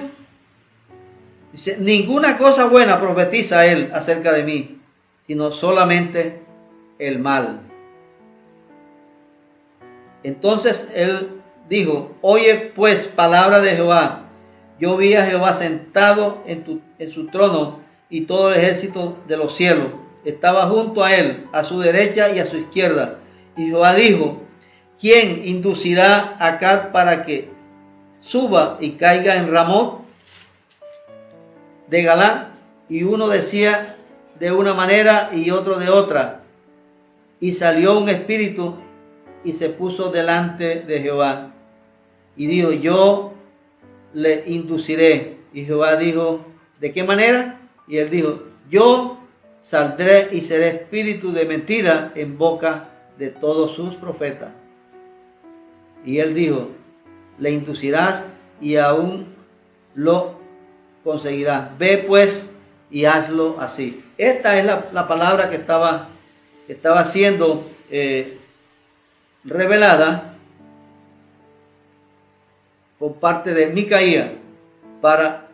Dice, ninguna cosa buena profetiza él acerca de mí, sino solamente el mal. Entonces él dijo, oye pues palabra de Jehová. Yo vi a Jehová sentado en su trono, y todo el ejército de los cielos estaba junto a él, a su derecha y a su izquierda. Y Jehová dijo, ¿quién inducirá a Acab para que suba y caiga en Ramot de Galán? Y uno decía de una manera y otro de otra. Y salió un espíritu y se puso delante de Jehová. Y dijo, yo le induciré. Y Jehová dijo, ¿de qué manera? Y él dijo, yo saldré y seré espíritu de mentira en boca de todos sus profetas. Y él dijo, le inducirás y aún lo conseguirás. Ve pues y hazlo así. Esta es la palabra que estaba siendo revelada por parte de Micaías para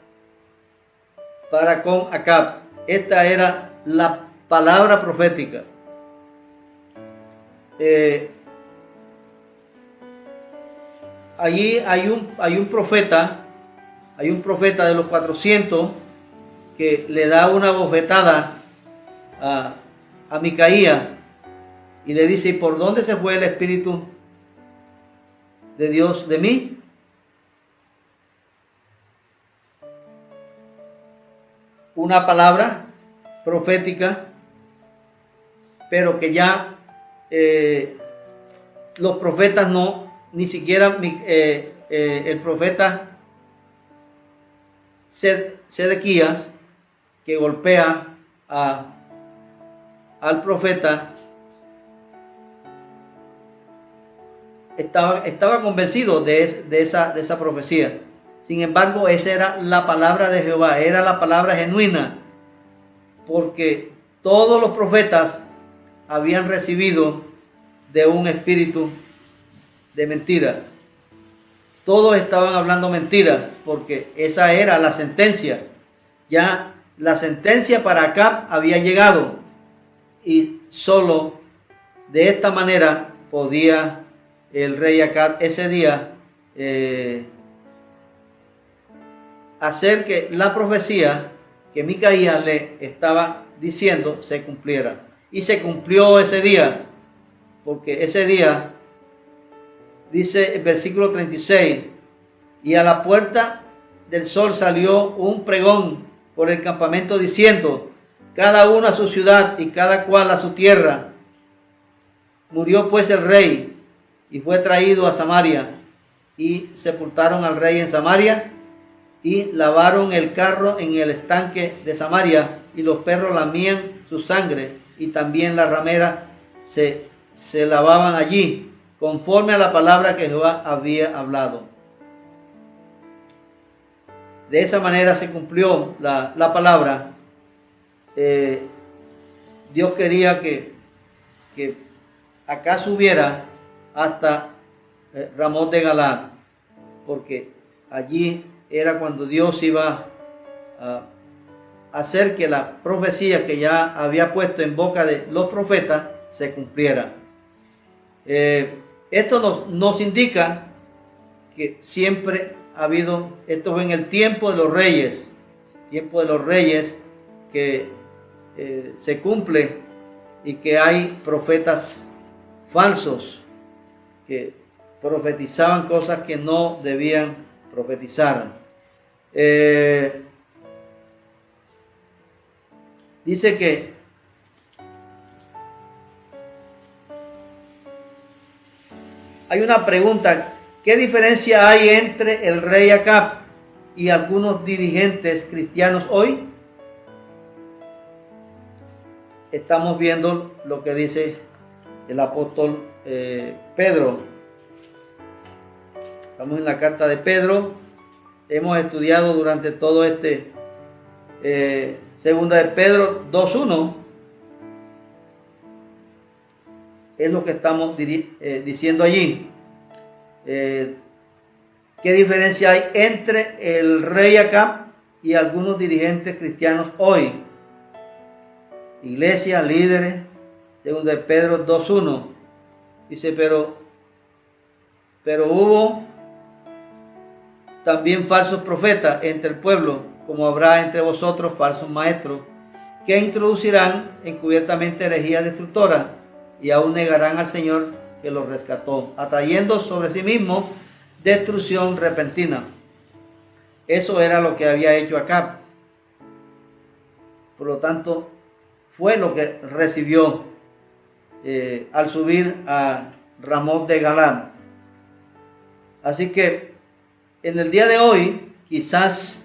con Acab. Esta era la palabra profética. Allí hay un profeta de los 400 que le da una bofetada a Micaías y le dice, ¿y por dónde se fue el Espíritu de Dios de mí? Una palabra profética, pero que ya los profetas ni siquiera el profeta Sedequías, que golpea al profeta, estaba convencido de esa profecía. Sin embargo, esa era la palabra de Jehová, era la palabra genuina, porque todos los profetas habían recibido de un espíritu de mentira. Todos estaban hablando mentira, porque esa era la sentencia. Ya la sentencia para Acab había llegado, y solo de esta manera podía el rey Acab ese día hacer que la profecía que Micaías le estaba diciendo se cumpliera. Y se cumplió ese día, porque ese día, dice el versículo 36, y a la puerta del sol salió un pregón por el campamento diciendo, cada uno a su ciudad y cada cual a su tierra. Murió pues el rey y fue traído a Samaria, y sepultaron al rey en Samaria, y lavaron el carro en el estanque de Samaria, y los perros lamían su sangre, y también las rameras se lavaban allí, conforme a la palabra que Jehová había hablado. De esa manera se cumplió la palabra. Dios quería que acá subiera hasta Ramón de Galad, porque allí era cuando Dios iba a hacer que la profecía que ya había puesto en boca de los profetas se cumpliera. Esto nos indica que siempre ha habido, esto fue en el tiempo de los reyes que se cumple, y que hay profetas falsos que profetizaban cosas que no debían profetizar. Dice que hay una pregunta: ¿qué diferencia hay entre el rey Acab y algunos dirigentes cristianos hoy? Estamos viendo lo que dice el apóstol Pedro. Estamos en la carta de Pedro. Hemos estudiado durante todo segunda de Pedro 2:1. Es lo que estamos diciendo allí. ¿Qué diferencia hay entre el rey Acab y algunos dirigentes cristianos hoy? Iglesias, líderes. Segunda de Pedro 2:1. Dice, pero hubo también falsos profetas entre el pueblo, como habrá entre vosotros falsos maestros, que introducirán encubiertamente herejías destructoras, y aún negarán al Señor que los rescató, atrayendo sobre sí mismos destrucción repentina. Eso era lo que había hecho Acab. Por lo tanto, fue lo que recibió al subir a Ramón de Galad. Así que en el día de hoy, quizás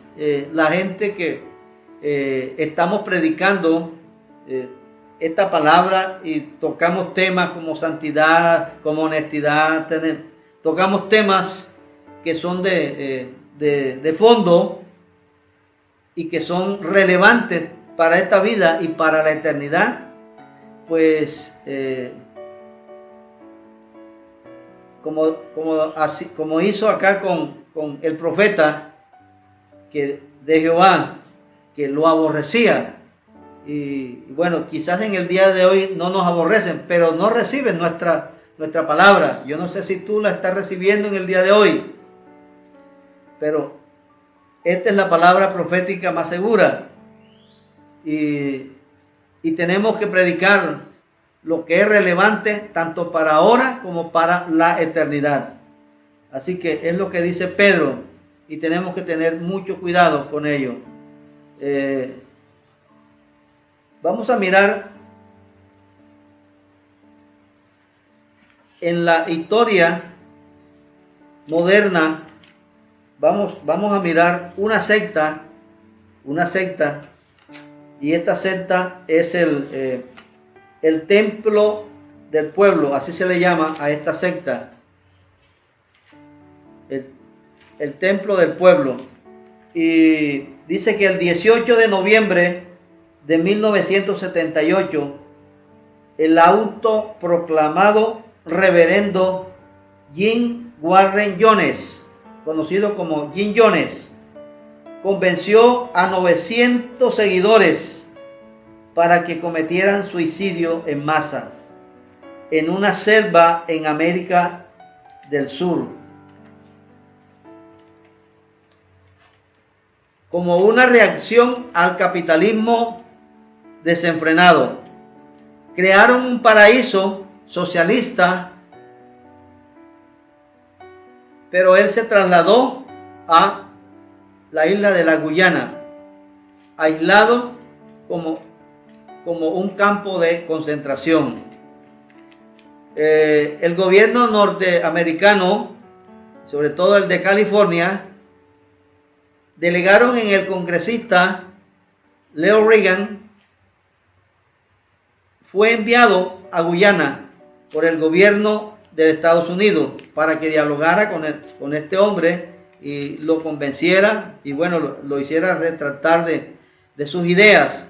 la gente que estamos predicando esta palabra y tocamos temas como santidad, como honestidad, tocamos temas que son de fondo y que son relevantes para esta vida y para la eternidad, pues como hizo acá con el profeta de Jehová, que lo aborrecía. Y bueno, quizás en el día de hoy no nos aborrecen, pero no reciben nuestra palabra. Yo no sé si tú la estás recibiendo en el día de hoy, pero esta es la palabra profética más segura. Y tenemos que predicar lo que es relevante tanto para ahora como para la eternidad. Así que es lo que dice Pedro, y tenemos que tener mucho cuidado con ello. Vamos a mirar en la historia moderna. Vamos a mirar una secta, y esta secta es el templo del pueblo, así se le llama a esta secta, el templo del pueblo. Y dice que el 18 de noviembre de 1978, el autoproclamado reverendo Jim Warren Jones, conocido como Jim Jones, convenció a 900 seguidores para que cometieran suicidio en masa en una selva en América del Sur, como una reacción al capitalismo desenfrenado. Crearon un paraíso socialista, pero él se trasladó a la isla de la Guyana, aislado como como un campo de concentración. El gobierno norteamericano, sobre todo el de California, delegaron en el congresista Leo Reagan, fue enviado a Guyana por el gobierno de Estados Unidos para que dialogara con este hombre y lo convenciera y bueno, lo hiciera retratar de sus ideas.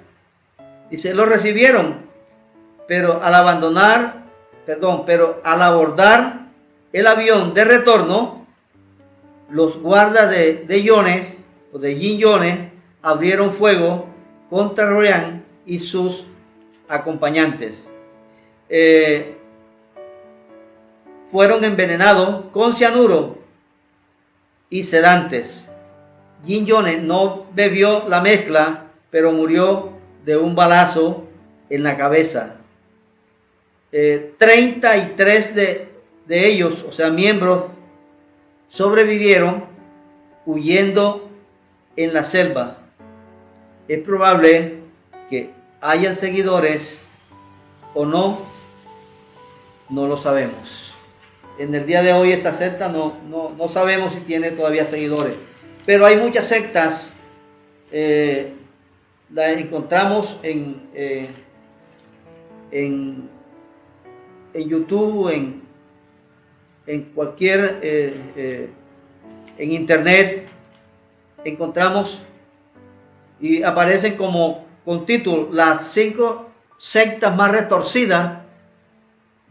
Y se lo recibieron, pero al abordar el avión de retorno, los guardas de Jim Jones abrieron fuego contra Reagan y sus acompañantes. Fueron envenenados con cianuro y sedantes. Jim Jones no bebió la mezcla, pero murió de un balazo en la cabeza. 33 de ellos, o sea, miembros, sobrevivieron huyendo en la selva. Es probable que hayan seguidores o no lo sabemos. En el día de hoy esta secta no sabemos si tiene todavía seguidores, pero hay muchas sectas, las encontramos en YouTube, en cualquier, en internet, encontramos y aparecen como con título las 5 sectas más retorcidas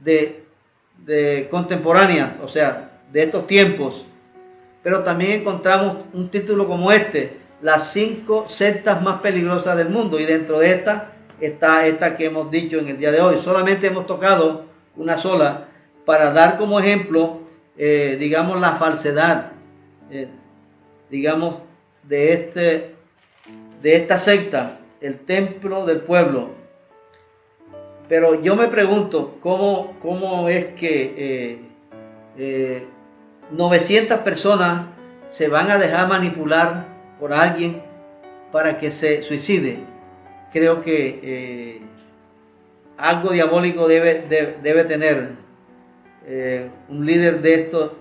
de contemporáneas, o sea, de estos tiempos. Pero también encontramos un título como este, las 5 sectas más peligrosas del mundo, y dentro de esta está esta que hemos dicho en el día de hoy. Solamente hemos tocado una sola para dar como ejemplo, digamos, la falsedad, digamos, de esta secta, el templo del pueblo. Pero yo me pregunto cómo es que 900 personas se van a dejar manipular por alguien para que se suicide. Creo que algo diabólico debe tener un líder de esto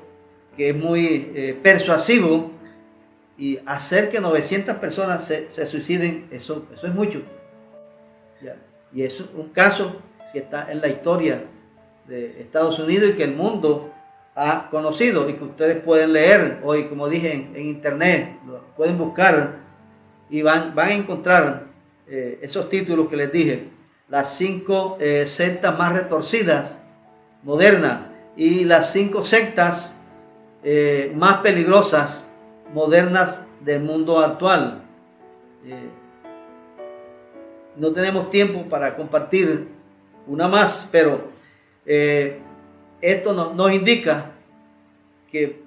que es muy persuasivo, y hacer que 900 personas se suiciden, eso es mucho. ¿Ya? Y eso es un caso que está en la historia de Estados Unidos y que el mundo ha conocido y que ustedes pueden leer hoy, como dije, en internet, lo pueden buscar y van a encontrar esos títulos que les dije, las 5 sectas más retorcidas, modernas, y las 5 sectas más peligrosas, modernas del mundo actual. No tenemos tiempo para compartir una más, pero esto nos indica que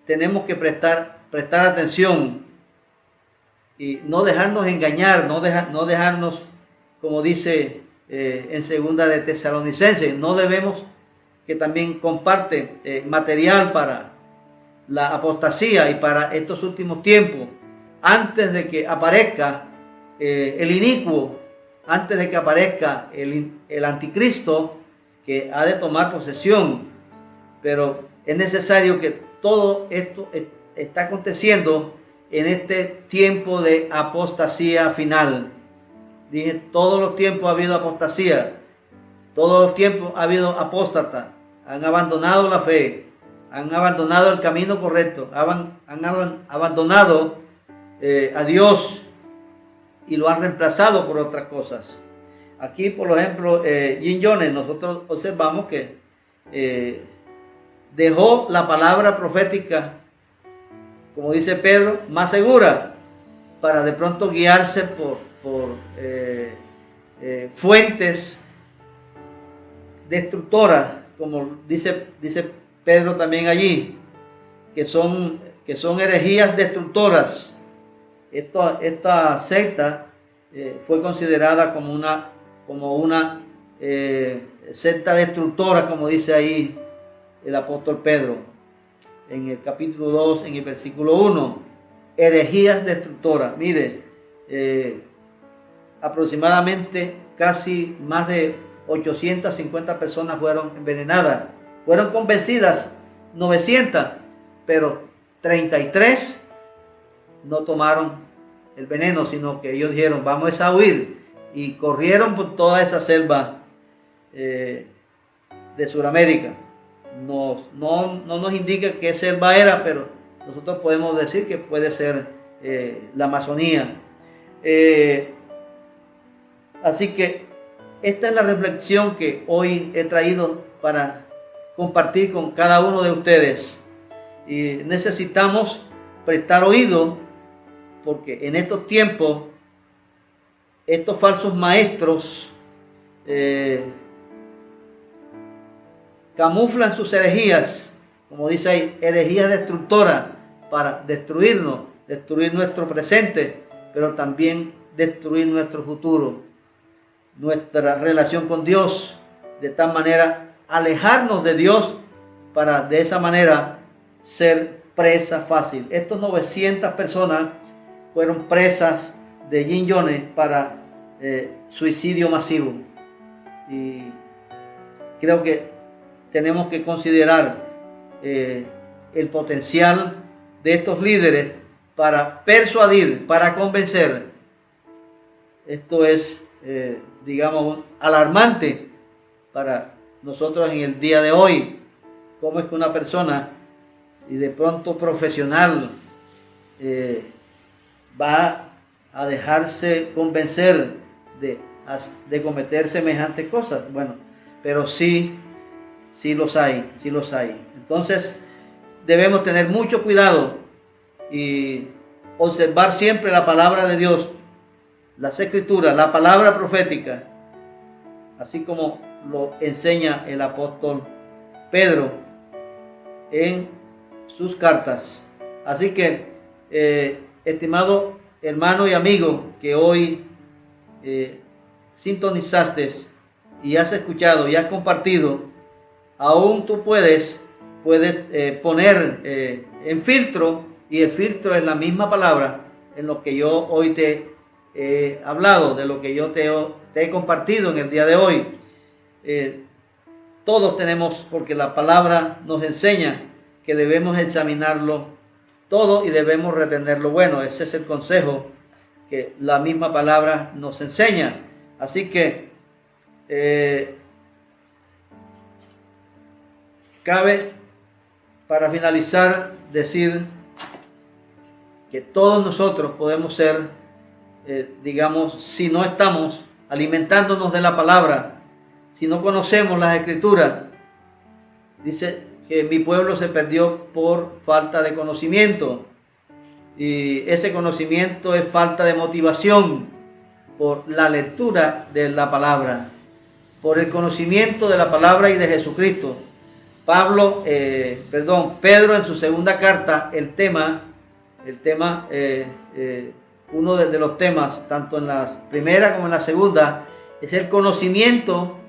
tenemos que prestar atención y no dejarnos engañar, no dejarnos, como dice en segunda de Tesalonicenses, no debemos, que también comparte material para la apostasía y para estos últimos tiempos, antes de que aparezca el inicuo, antes de que aparezca el anticristo que ha de tomar posesión. Pero es necesario que todo esto está aconteciendo en este tiempo de apostasía final. Dije, todos los tiempos ha habido apostasía, todos los tiempos ha habido apóstatas, han abandonado la fe, han abandonado el camino correcto, han abandonado a Dios y lo han reemplazado por otras cosas. Aquí, por ejemplo, Jim Jones, nosotros observamos que dejó la palabra profética, como dice Pedro, más segura, para de pronto guiarse por fuentes destructoras, como dice Pedro también allí, que son herejías destructoras. Esta secta fue considerada como una secta destructora, como dice ahí el apóstol Pedro en el capítulo 2, en el versículo 1. Herejías destructoras. Mire, aproximadamente casi más de 850 personas fueron envenenadas. Fueron convencidas 900, pero 33 no tomaron el veneno, sino que ellos dijeron, vamos a huir, y corrieron por toda esa selva de Sudamérica. No nos indica qué selva era, pero nosotros podemos decir que puede ser la Amazonía. Así que esta es la reflexión que hoy he traído para compartir con cada uno de ustedes. Y necesitamos prestar oído, porque en estos tiempos estos falsos maestros camuflan sus herejías, como dice ahí, herejías destructoras, para destruirnos, destruir nuestro presente, pero también destruir nuestro futuro, nuestra relación con Dios, de tal manera alejarnos de Dios, para de esa manera ser presa fácil. Estos 900 personas fueron presas de Jim Jones para suicidio masivo. Y creo que tenemos que considerar el potencial de estos líderes para persuadir, para convencer. Esto es, digamos, alarmante para nosotros en el día de hoy. Cómo es que una persona, y de pronto profesional, va a dejarse convencer de cometer semejantes cosas. Bueno, pero sí los hay. Entonces debemos tener mucho cuidado y observar siempre la palabra de Dios, las escrituras, la palabra profética, así como lo enseña el apóstol Pedro en sus cartas. Así que, estimado hermano y amigo que hoy sintonizaste y has escuchado y has compartido, aún tú puedes poner en filtro, y el filtro es la misma palabra en lo que yo hoy te he hablado, de lo que yo te he compartido en el día de hoy. Todos tenemos, porque la palabra nos enseña que debemos examinarlo todo y debemos retener lo bueno. Ese es el consejo que la misma palabra nos enseña. Así que cabe, para finalizar, decir que todos nosotros podemos ser, digamos, si no estamos alimentándonos de la palabra, si no conocemos las escrituras, dice que mi pueblo se perdió por falta de conocimiento, y ese conocimiento es falta de motivación por la lectura de la palabra, por el conocimiento de la palabra y de Jesucristo. Pedro en su segunda carta, uno de los temas, tanto en la primera como en la segunda, es el conocimiento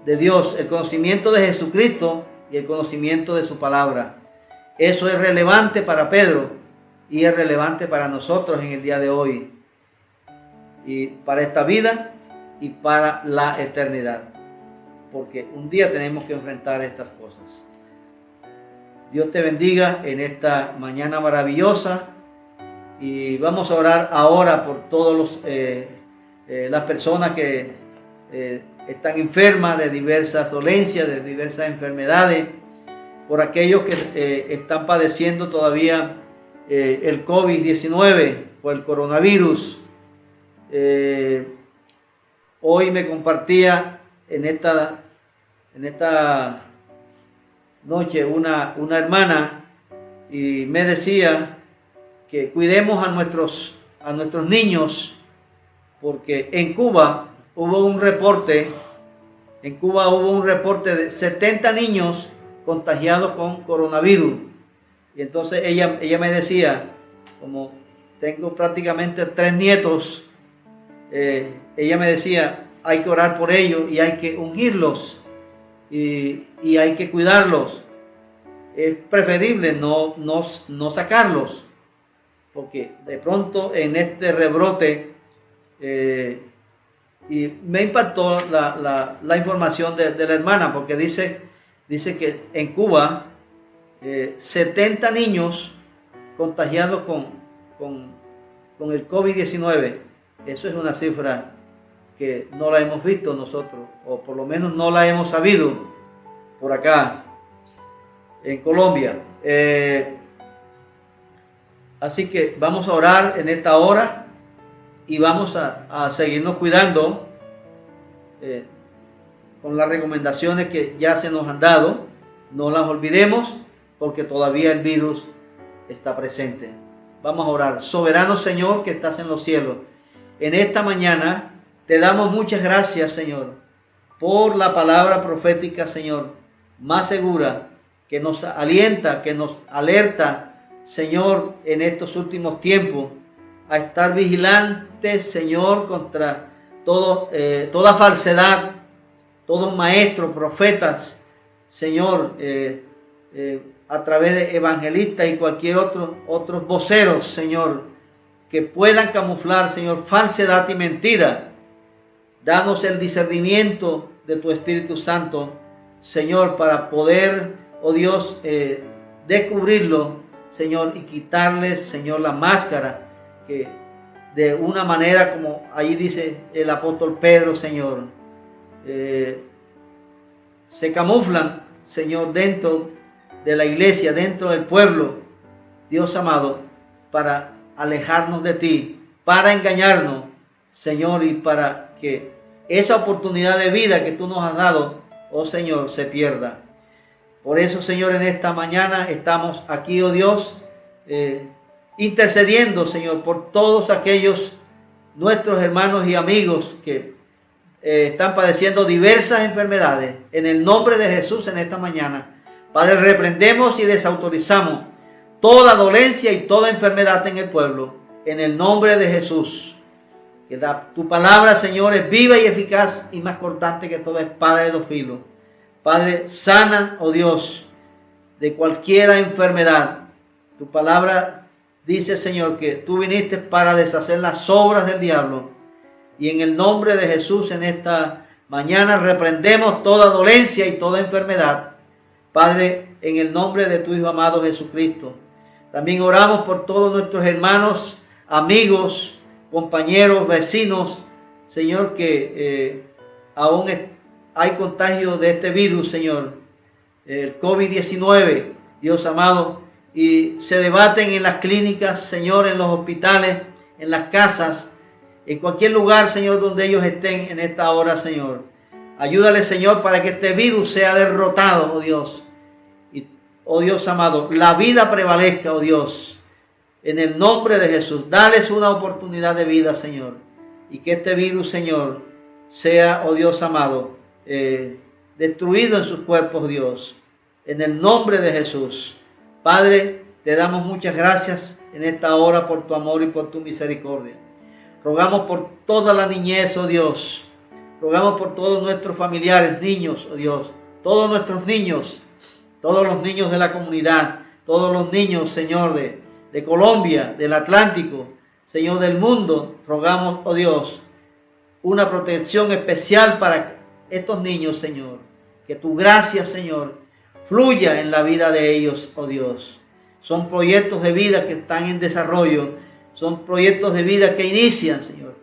de Dios, el conocimiento de Jesucristo y el conocimiento de su palabra. Eso es relevante para Pedro y es relevante para nosotros en el día de hoy, y para esta vida y para la eternidad, porque un día tenemos que enfrentar estas cosas. Dios te bendiga en esta mañana maravillosa, y vamos a orar ahora por todas las personas que están enfermas de diversas dolencias, de diversas enfermedades, por aquellos que están padeciendo todavía el COVID-19 o el coronavirus. Hoy me compartía en esta noche una hermana, y me decía que cuidemos a nuestros niños, porque en Cuba hubo un reporte de 70 niños contagiados con coronavirus. Y entonces ella me decía, como tengo prácticamente 3 nietos, ella me decía, hay que orar por ellos y hay que ungirlos y hay que cuidarlos. Es preferible no sacarlos, porque de pronto en este rebrote Y me impactó la información de la hermana, porque dice que en Cuba 70 niños contagiados con el COVID-19. Eso es una cifra que no la hemos visto nosotros, o por lo menos no la hemos sabido por acá en Colombia. Así que vamos a orar en esta hora y vamos a seguirnos cuidando con las recomendaciones que ya se nos han dado. No las olvidemos, porque todavía el virus está presente. Vamos a orar. Soberano Señor que estás en los cielos, en esta mañana te damos muchas gracias, Señor, por la palabra profética, Señor, más segura, que nos alienta, que nos alerta, Señor, en estos últimos tiempos, a estar vigilantes, Señor, contra toda falsedad, todos maestros, profetas, Señor, a través de evangelistas y cualquier otros voceros, Señor, que puedan camuflar, Señor, falsedad y mentira. Danos el discernimiento de tu Espíritu Santo, Señor, para poder, oh Dios, descubrirlo, Señor, y quitarles, Señor, la máscara, que de una manera como allí dice el apóstol Pedro, Señor, se camuflan, Señor, dentro de la iglesia, dentro del pueblo, Dios amado, para alejarnos de ti, para engañarnos, Señor, y para que esa oportunidad de vida que tú nos has dado, oh Señor, se pierda. Por eso, Señor, en esta mañana estamos aquí, oh Dios, intercediendo, Señor, por todos aquellos nuestros hermanos y amigos que están padeciendo diversas enfermedades. En el nombre de Jesús, en esta mañana, Padre, reprendemos y desautorizamos toda dolencia y toda enfermedad en el pueblo, en el nombre de Jesús. Que tu palabra, Señor, es viva y eficaz y más cortante que toda espada de dos filos. Padre, sana, oh Dios, de cualquier enfermedad. Tu palabra dice, Señor, que tú viniste para deshacer las obras del diablo. Y en el nombre de Jesús, en esta mañana, reprendemos toda dolencia y toda enfermedad. Padre, en el nombre de tu Hijo amado Jesucristo. También oramos por todos nuestros hermanos, amigos, compañeros, vecinos, Señor, que aún hay contagio de este virus, Señor, el COVID-19, Dios amado, y se debaten en las clínicas, Señor, en los hospitales, en las casas, en cualquier lugar, Señor, donde ellos estén en esta hora, Señor. Ayúdale, Señor, para que este virus sea derrotado, oh Dios. Y, oh Dios amado, la vida prevalezca, oh Dios. En el nombre de Jesús, dales una oportunidad de vida, Señor. Y que este virus, Señor, sea, oh Dios amado, destruido en sus cuerpos, Dios. En el nombre de Jesús. Padre, te damos muchas gracias en esta hora por tu amor y por tu misericordia. Rogamos por toda la niñez, oh Dios. Rogamos por todos nuestros familiares, niños, oh Dios. Todos nuestros niños, todos los niños de la comunidad, todos los niños, Señor, de Colombia, del Atlántico, Señor, del mundo. Rogamos, oh Dios, una protección especial para estos niños, Señor. Que tu gracia, Señor, fluya en la vida de ellos, oh Dios. Son proyectos de vida que están en desarrollo. Son proyectos de vida que inician, Señor.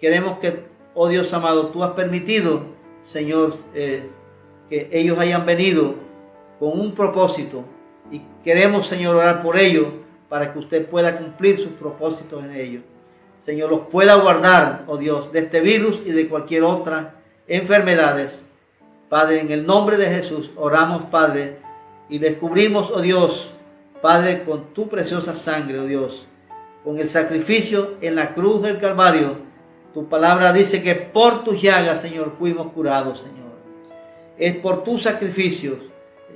Queremos que, oh Dios amado, tú has permitido, Señor, que ellos hayan venido con un propósito. Y queremos, Señor, orar por ellos para que usted pueda cumplir sus propósitos en ellos. Señor, los pueda guardar, oh Dios, de este virus y de cualquier otra enfermedades. Padre, en el nombre de Jesús oramos, Padre, y descubrimos, oh Dios, Padre, con tu preciosa sangre, oh Dios, con el sacrificio en la cruz del Calvario. Tu palabra dice que por tus llagas, Señor, fuimos curados, Señor. Es por tus sacrificios,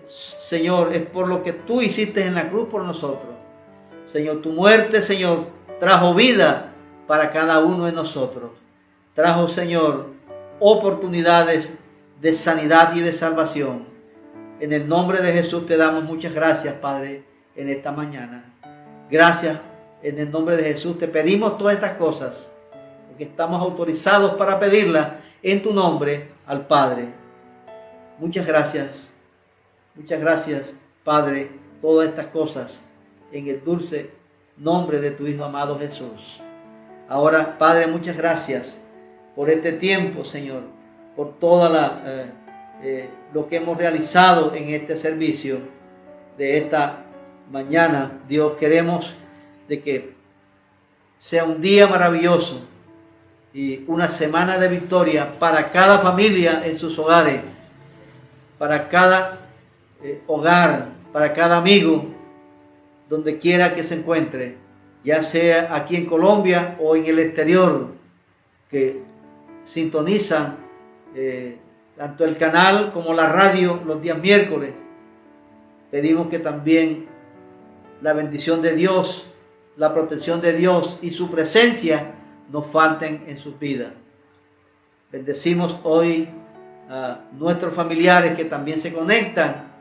Señor, es por lo que tú hiciste en la cruz por nosotros. Señor, tu muerte, Señor, trajo vida para cada uno de nosotros. Trajo, Señor, oportunidades de sanidad y de salvación. En el nombre de Jesús te damos muchas gracias, Padre, en esta mañana. Gracias, en el nombre de Jesús te pedimos todas estas cosas. porque estamos autorizados para pedirla en tu nombre al Padre. Muchas gracias, Padre, todas estas cosas en el dulce nombre de tu Hijo amado Jesús. Ahora, Padre, muchas gracias por este tiempo, Señor, por toda lo que hemos realizado en este servicio de esta mañana. Dios, queremos de que sea un día maravilloso y una semana de victoria para cada familia en sus hogares, para cada hogar, para cada amigo, donde quiera que se encuentre, ya sea aquí en Colombia o en el exterior, que sintonizan tanto el canal como la radio los días miércoles. Pedimos que también la bendición de Dios, la protección de Dios y su presencia nos falten en sus vidas. Bendecimos hoy a nuestros familiares que también se conectan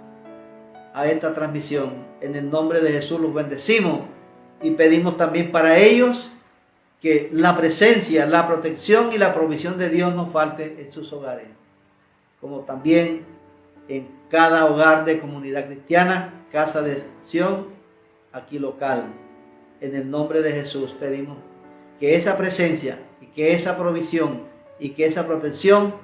a esta transmisión. En el nombre de Jesús los bendecimos y pedimos también para ellos que la presencia, la protección y la provisión de Dios nos falte en sus hogares, como también en cada hogar de Comunidad Cristiana, Casa de Sion, aquí local. En el nombre de Jesús pedimos que esa presencia y que esa provisión y que esa protección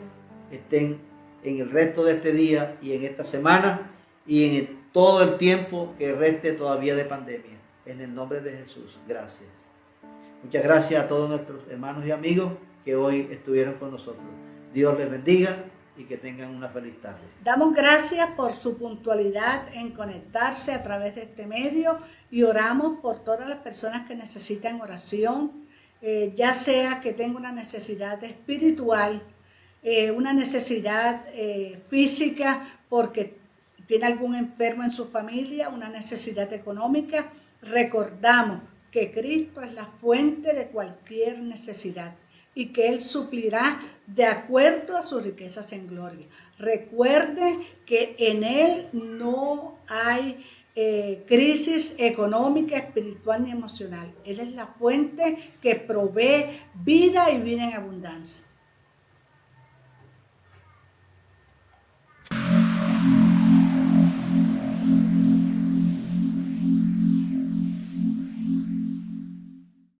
estén en el resto de este día y en esta semana y en todo el tiempo que reste todavía de pandemia. En el nombre de Jesús, gracias. Muchas gracias a todos nuestros hermanos y amigos que hoy estuvieron con nosotros. Dios les bendiga y que tengan una feliz tarde. Damos gracias por su puntualidad en conectarse a través de este medio y oramos por todas las personas que necesitan oración, ya sea que tenga una necesidad espiritual, una necesidad física porque tiene algún enfermo en su familia, una necesidad económica. Recordamos que Cristo es la fuente de cualquier necesidad y que Él suplirá de acuerdo a sus riquezas en gloria. Recuerde que en Él no hay crisis económica, espiritual ni emocional. Él es la fuente que provee vida y vida en abundancia.